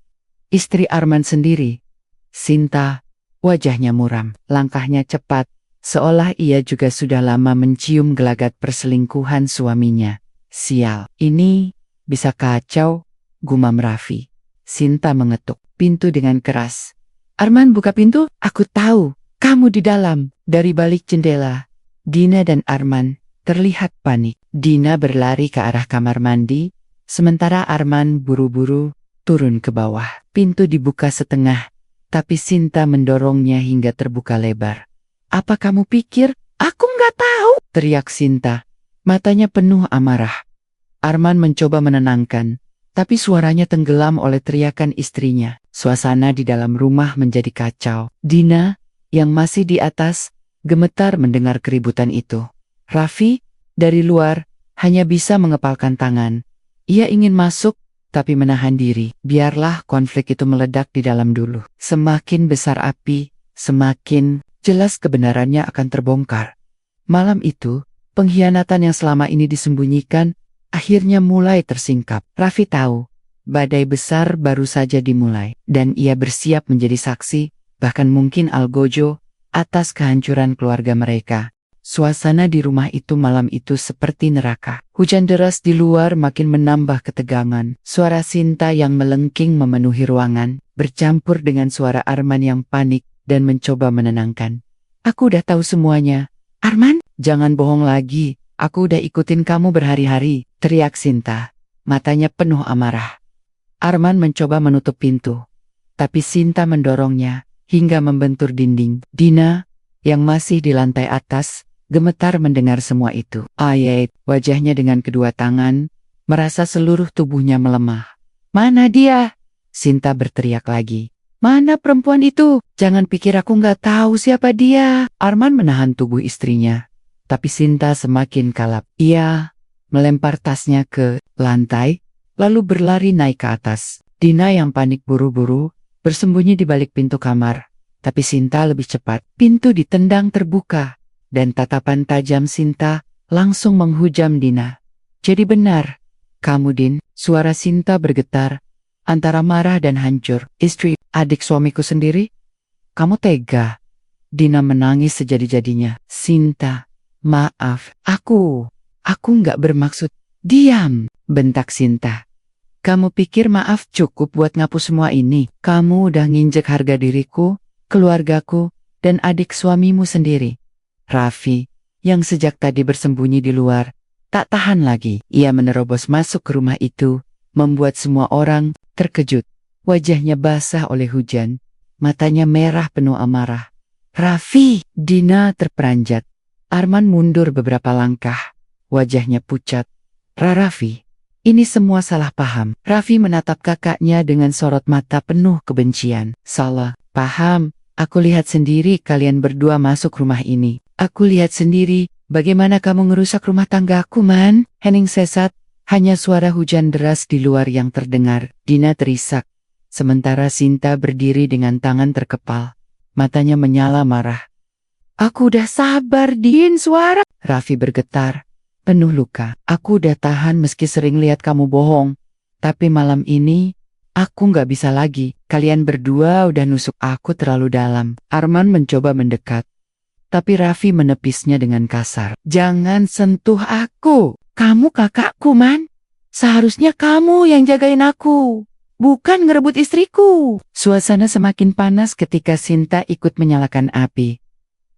Istri Arman sendiri, Sinta. Wajahnya muram, langkahnya cepat, seolah ia juga sudah lama mencium gelagat perselingkuhan suaminya. Sial, ini bisa kacau, gumam Raffi. Sinta mengetuk pintu dengan keras. Arman, buka pintu, aku tahu, kamu di dalam. Dari balik jendela, Dina dan Arman terlihat panik. Dina berlari ke arah kamar mandi, sementara Arman buru-buru turun ke bawah. Pintu dibuka setengah, tapi Sinta mendorongnya hingga terbuka lebar. Apa kamu pikir? Aku nggak tahu, teriak Sinta. Matanya penuh amarah. Arman mencoba menenangkan, tapi suaranya tenggelam oleh teriakan istrinya. Suasana di dalam rumah menjadi kacau. Dina, yang masih di atas, gemetar mendengar keributan itu. Raffi, dari luar, hanya bisa mengepalkan tangan. Ia ingin masuk, tapi menahan diri. Biarlah konflik itu meledak di dalam dulu. Semakin besar api, semakin jelas kebenarannya akan terbongkar. Malam itu, pengkhianatan yang selama ini disembunyikan, akhirnya mulai tersingkap. Raffi tahu, badai besar baru saja dimulai, dan ia bersiap menjadi saksi, bahkan mungkin algojo, atas kehancuran keluarga mereka. Suasana di rumah itu malam itu seperti neraka. Hujan deras di luar makin menambah ketegangan. Suara Sinta yang melengking memenuhi ruangan, bercampur dengan suara Arman yang panik dan mencoba menenangkan. Aku udah tahu semuanya. Arman, jangan bohong lagi. Aku udah ikutin kamu berhari-hari, teriak Sinta. Matanya penuh amarah. Arman mencoba menutup pintu, tapi Sinta mendorongnya hingga membentur dinding. Dina, yang masih di lantai atas, gemetar mendengar semua itu. Ayat, wajahnya dengan kedua tangan, merasa seluruh tubuhnya melemah. Mana dia? Sinta berteriak lagi. Mana perempuan itu? Jangan pikir aku nggak tahu siapa dia. Arman menahan tubuh istrinya, tapi Sinta semakin kalap. Ia melempar tasnya ke lantai, lalu berlari naik ke atas. Dina yang panik buru-buru, bersembunyi di balik pintu kamar. Tapi Sinta lebih cepat. Pintu ditendang terbuka, dan tatapan tajam Sinta langsung menghujam Dina. Jadi benar, kamu Din, suara Sinta bergetar, antara marah dan hancur. Istri, adik suamiku sendiri? Kamu tega. Dina menangis sejadi-jadinya. Sinta, maaf, aku nggak bermaksud. Diam, bentak Sinta. Kamu pikir maaf cukup buat ngapus semua ini? Kamu udah nginjek harga diriku, keluargaku, dan adik suamimu sendiri. Raffi, yang sejak tadi bersembunyi di luar, tak tahan lagi. Ia menerobos masuk ke rumah itu, membuat semua orang terkejut. Wajahnya basah oleh hujan, matanya merah penuh amarah. Raffi, Dina terperanjat. Arman mundur beberapa langkah, wajahnya pucat. Raffi, ini semua salah paham. Raffi menatap kakaknya dengan sorot mata penuh kebencian. Salah paham, aku lihat sendiri kalian berdua masuk rumah ini. Aku lihat sendiri bagaimana kamu ngerusak rumah tanggaku, Man. Hening sesat, hanya suara hujan deras di luar yang terdengar. Dina terisak, sementara Sinta berdiri dengan tangan terkepal. Matanya menyala marah. Aku udah sabar, Din, suara. Raffi bergetar, penuh luka. Aku udah tahan meski sering lihat kamu bohong. Tapi malam ini, aku nggak bisa lagi. Kalian berdua udah nusuk aku terlalu dalam. Arman mencoba mendekat, tapi Raffi menepisnya dengan kasar. Jangan sentuh aku. Kamu kakakku, Man. Seharusnya kamu yang jagain aku, bukan ngerebut istriku. Suasana semakin panas ketika Sinta ikut menyalakan api.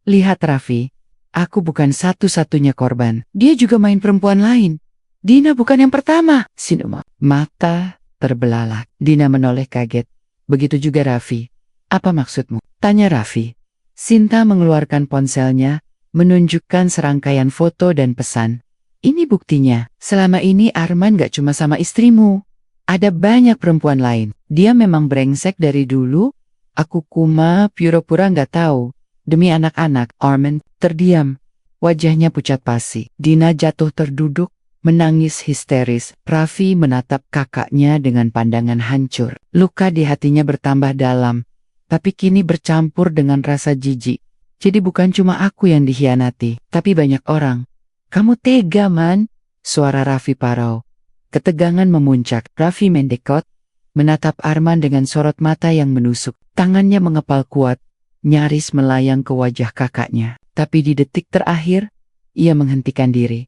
Lihat Raffi, aku bukan satu-satunya korban. Dia juga main perempuan lain. Dina bukan yang pertama. Sinta mata terbelalak. Dina menoleh kaget. Begitu juga Raffi. Apa maksudmu? Tanya Raffi. Sinta mengeluarkan ponselnya, menunjukkan serangkaian foto dan pesan. Ini buktinya, selama ini Arman gak cuma sama istrimu. Ada banyak perempuan lain. Dia memang brengsek dari dulu. Aku pura-pura gak tahu. Demi anak-anak, Arman terdiam. wajahnya pucat pasi. Dina jatuh terduduk, menangis histeris. Raffi menatap kakaknya dengan pandangan hancur. Luka di hatinya bertambah dalam, tapi kini bercampur dengan rasa jijik. Jadi bukan cuma aku yang dikhianati, tapi banyak orang. Kamu tega, Man? Suara Raffi parau. Ketegangan memuncak. Raffi mendekot, menatap Arman dengan sorot mata yang menusuk. Tangannya mengepal kuat, nyaris melayang ke wajah kakaknya. Tapi di detik terakhir, ia menghentikan diri.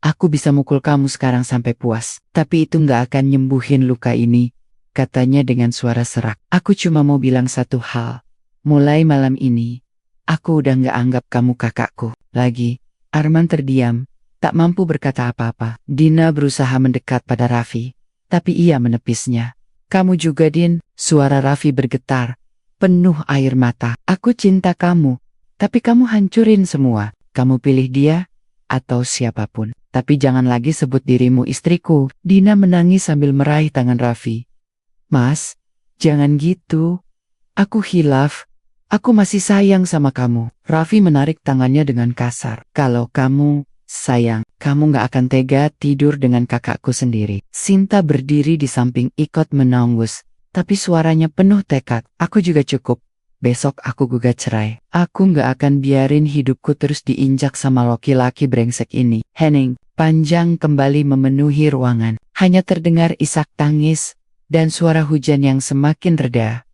Aku bisa mukul kamu sekarang sampai puas, tapi itu nggak akan nyembuhin luka ini, katanya dengan suara serak. Aku cuma mau bilang satu hal. Mulai malam ini, aku udah nggak anggap kamu kakakku lagi. Arman terdiam, tak mampu berkata apa-apa. Dina berusaha mendekat pada Raffi, tapi ia menepisnya. Kamu juga, Din. Suara Raffi bergetar, penuh air mata. Aku cinta kamu, tapi kamu hancurin semua. Kamu pilih dia atau siapapun. Tapi jangan lagi sebut dirimu istriku. Dina menangis sambil meraih tangan Raffi. Mas, jangan gitu. Aku khilaf. Aku masih sayang sama kamu. Raffi menarik tangannya dengan kasar. Kalau kamu sayang, kamu gak akan tega tidur dengan kakakku sendiri. Sinta berdiri di samping ikut menangis, tapi suaranya penuh tekad. Aku juga cukup. Besok aku gugat cerai. Aku gak akan biarin hidupku terus diinjak sama laki-laki brengsek ini. Hening panjang kembali memenuhi ruangan. Hanya terdengar isak tangis dan suara hujan yang semakin reda.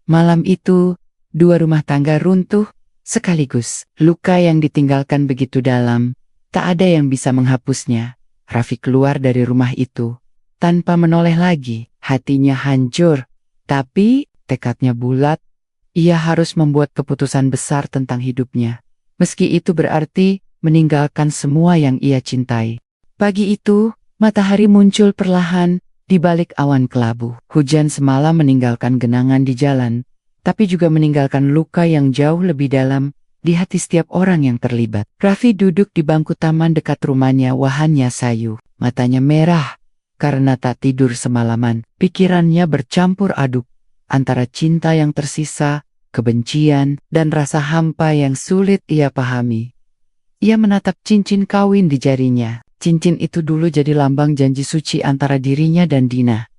Malam itu, dua rumah tangga runtuh sekaligus. Luka yang ditinggalkan begitu dalam, tak ada yang bisa menghapusnya. Raffi keluar dari rumah itu tanpa menoleh lagi. Hatinya hancur, tapi tekadnya bulat. Ia harus membuat keputusan besar tentang hidupnya, meski itu berarti meninggalkan semua yang ia cintai. Pagi itu, matahari muncul perlahan di balik awan kelabu. Hujan semalam meninggalkan genangan di jalan, tapi juga meninggalkan luka yang jauh lebih dalam di hati setiap orang yang terlibat. Raffi duduk di bangku taman dekat rumahnya, wajahnya sayu, matanya merah karena tak tidur semalaman. Pikirannya bercampur aduk antara cinta yang tersisa, kebencian, dan rasa hampa yang sulit ia pahami. Ia menatap cincin kawin di jarinya. Cincin itu dulu jadi lambang janji suci antara dirinya dan Dina.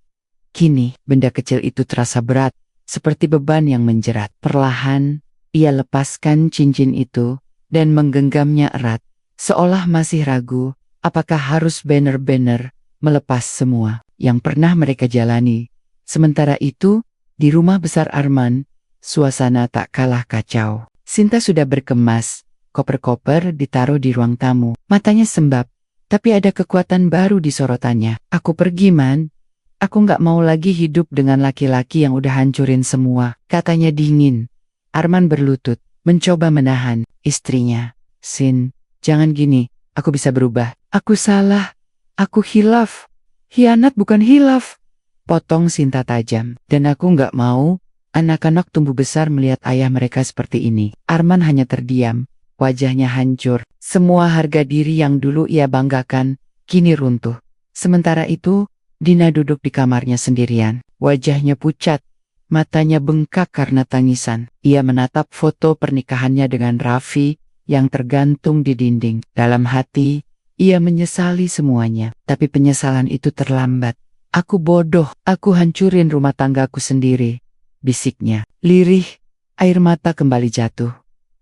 Kini, benda kecil itu terasa berat, seperti beban yang menjerat. Perlahan, ia lepaskan cincin itu dan menggenggamnya erat, seolah masih ragu apakah harus benar-benar melepas semua yang pernah mereka jalani. Sementara itu, di rumah besar Arman, suasana tak kalah kacau. Sinta sudah berkemas, koper-koper ditaruh di ruang tamu. Matanya sembab, tapi ada kekuatan baru di sorotannya. Aku pergi, Man. Aku gak mau lagi hidup dengan laki-laki yang udah hancurin semua, katanya dingin. Arman berlutut, mencoba menahan istrinya. Sin, jangan gini, aku bisa berubah. Aku salah, aku khilaf. Khianat bukan hilaf, potong Sinta tajam. Dan aku gak mau anak-anak tumbuh besar melihat ayah mereka seperti ini. Arman hanya terdiam, wajahnya hancur. Semua harga diri yang dulu ia banggakan, kini runtuh. Sementara itu, Dina duduk di kamarnya sendirian. Wajahnya pucat, matanya bengkak karena tangisan. Ia menatap foto pernikahannya dengan Raffi yang tergantung di dinding. Dalam hati, ia menyesali semuanya. Tapi penyesalan itu terlambat. Aku bodoh, aku hancurin rumah tanggaku sendiri, bisiknya. Lirih, air mata kembali jatuh.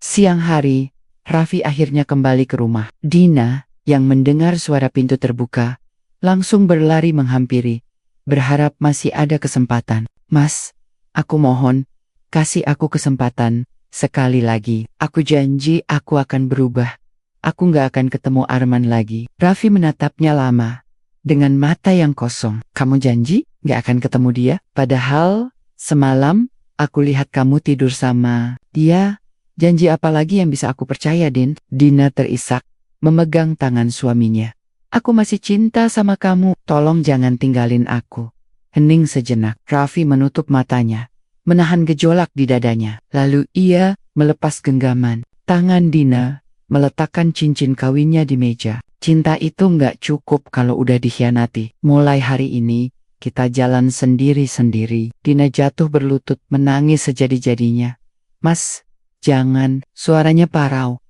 Siang hari, Raffi akhirnya kembali ke rumah. Dina, yang mendengar suara pintu terbuka, langsung berlari menghampiri, berharap masih ada kesempatan. Mas, aku mohon, kasih aku kesempatan, sekali lagi. Aku janji aku akan berubah. Aku gak akan ketemu Arman lagi. Raffi menatapnya lama, dengan mata yang kosong. Kamu janji gak akan ketemu dia? Padahal, semalam, aku lihat kamu tidur sama dia. Janji apa lagi yang bisa aku percaya, Din? Dina terisak, memegang tangan suaminya. Aku masih cinta sama kamu, tolong jangan tinggalin aku. Hening sejenak, Raffi menutup matanya, menahan gejolak di dadanya. Lalu ia melepas genggaman. Tangan Dina meletakkan cincin kawinnya di meja. Cinta itu nggak cukup kalau udah dikhianati. Mulai hari ini, kita jalan sendiri-sendiri. Dina jatuh berlutut menangis sejadi-jadinya. Mas, jangan, suaranya parau.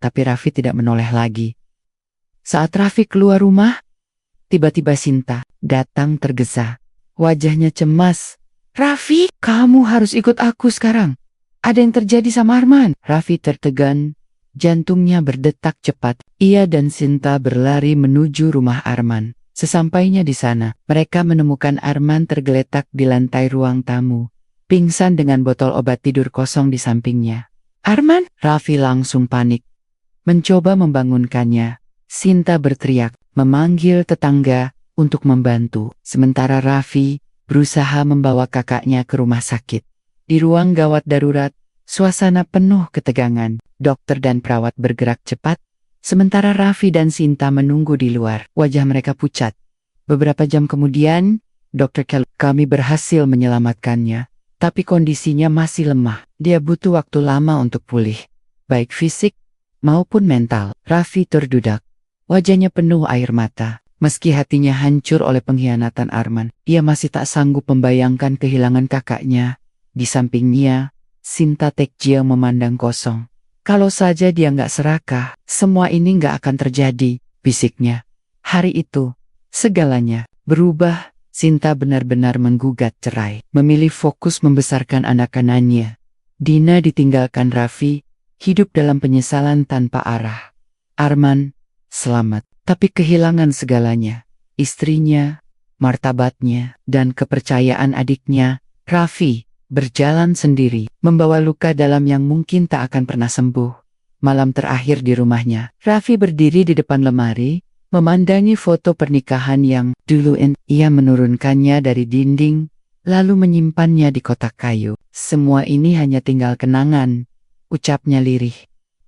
tapi Raffi tidak menoleh lagi. Saat Raffi keluar rumah, tiba-tiba Sinta datang tergesa. Wajahnya cemas. "Raffi, kamu harus ikut aku sekarang. Ada yang terjadi sama Arman." Raffi tertegan, jantungnya berdetak cepat. Ia dan Sinta berlari menuju rumah Arman. Sesampainya di sana, mereka menemukan Arman tergeletak di lantai ruang tamu, pingsan dengan botol obat tidur kosong di sampingnya. "Arman!" Raffi langsung panik. Mencoba membangunkannya, Sinta berteriak, memanggil tetangga untuk membantu. Sementara Raffi berusaha membawa kakaknya ke rumah sakit. Di ruang gawat darurat, suasana penuh ketegangan. Dokter dan perawat bergerak cepat, sementara Raffi dan Sinta menunggu di luar. Wajah mereka pucat. Beberapa jam kemudian, Dokter "Kami berhasil menyelamatkannya, tapi kondisinya masih lemah. Dia butuh waktu lama untuk pulih, baik fisik maupun mental." Raffi terdudak. Wajahnya penuh air mata. Meski hatinya hancur oleh pengkhianatan Arman, ia masih tak sanggup membayangkan kehilangan kakaknya. Di sampingnya, Sinta Tekjia memandang kosong. "Kalau saja dia nggak serakah, semua ini nggak akan terjadi," bisiknya. Hari itu, segalanya berubah. Sinta benar-benar menggugat cerai, memilih fokus membesarkan anak-anaknya. Dina ditinggalkan Raffi, hidup dalam penyesalan tanpa arah. Arman selamat, tapi kehilangan segalanya. Istrinya, martabatnya, dan kepercayaan adiknya. Raffi berjalan sendiri, membawa luka dalam yang mungkin tak akan pernah sembuh. Malam terakhir di rumahnya, Raffi berdiri di depan lemari, memandangi foto pernikahan yang dulu ia menurunkannya dari dinding, lalu menyimpannya di kotak kayu. "Semua ini hanya tinggal kenangan," ucapnya lirih.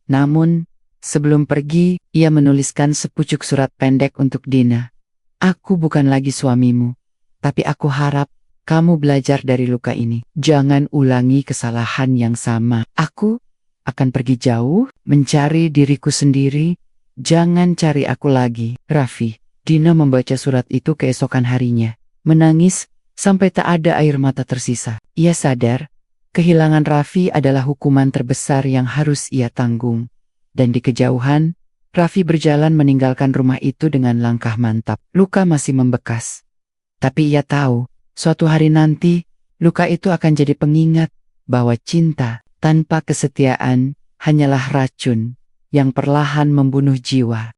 Namun, sebelum pergi, ia menuliskan sepucuk surat pendek untuk Dina. "Aku bukan lagi suamimu, tapi aku harap kamu belajar dari luka ini. Jangan ulangi kesalahan yang sama. Aku akan pergi jauh, mencari diriku sendiri. Jangan cari aku lagi, Raffi." Dina membaca surat itu keesokan harinya, menangis sampai tak ada air mata tersisa. Ia sadar, kehilangan Raffi adalah hukuman terbesar yang harus ia tanggung. Dan di kejauhan, Raffi berjalan meninggalkan rumah itu dengan langkah mantap. Luka masih membekas. Tapi ia tahu, suatu hari nanti, luka itu akan jadi pengingat bahwa cinta tanpa kesetiaan hanyalah racun yang perlahan membunuh jiwa.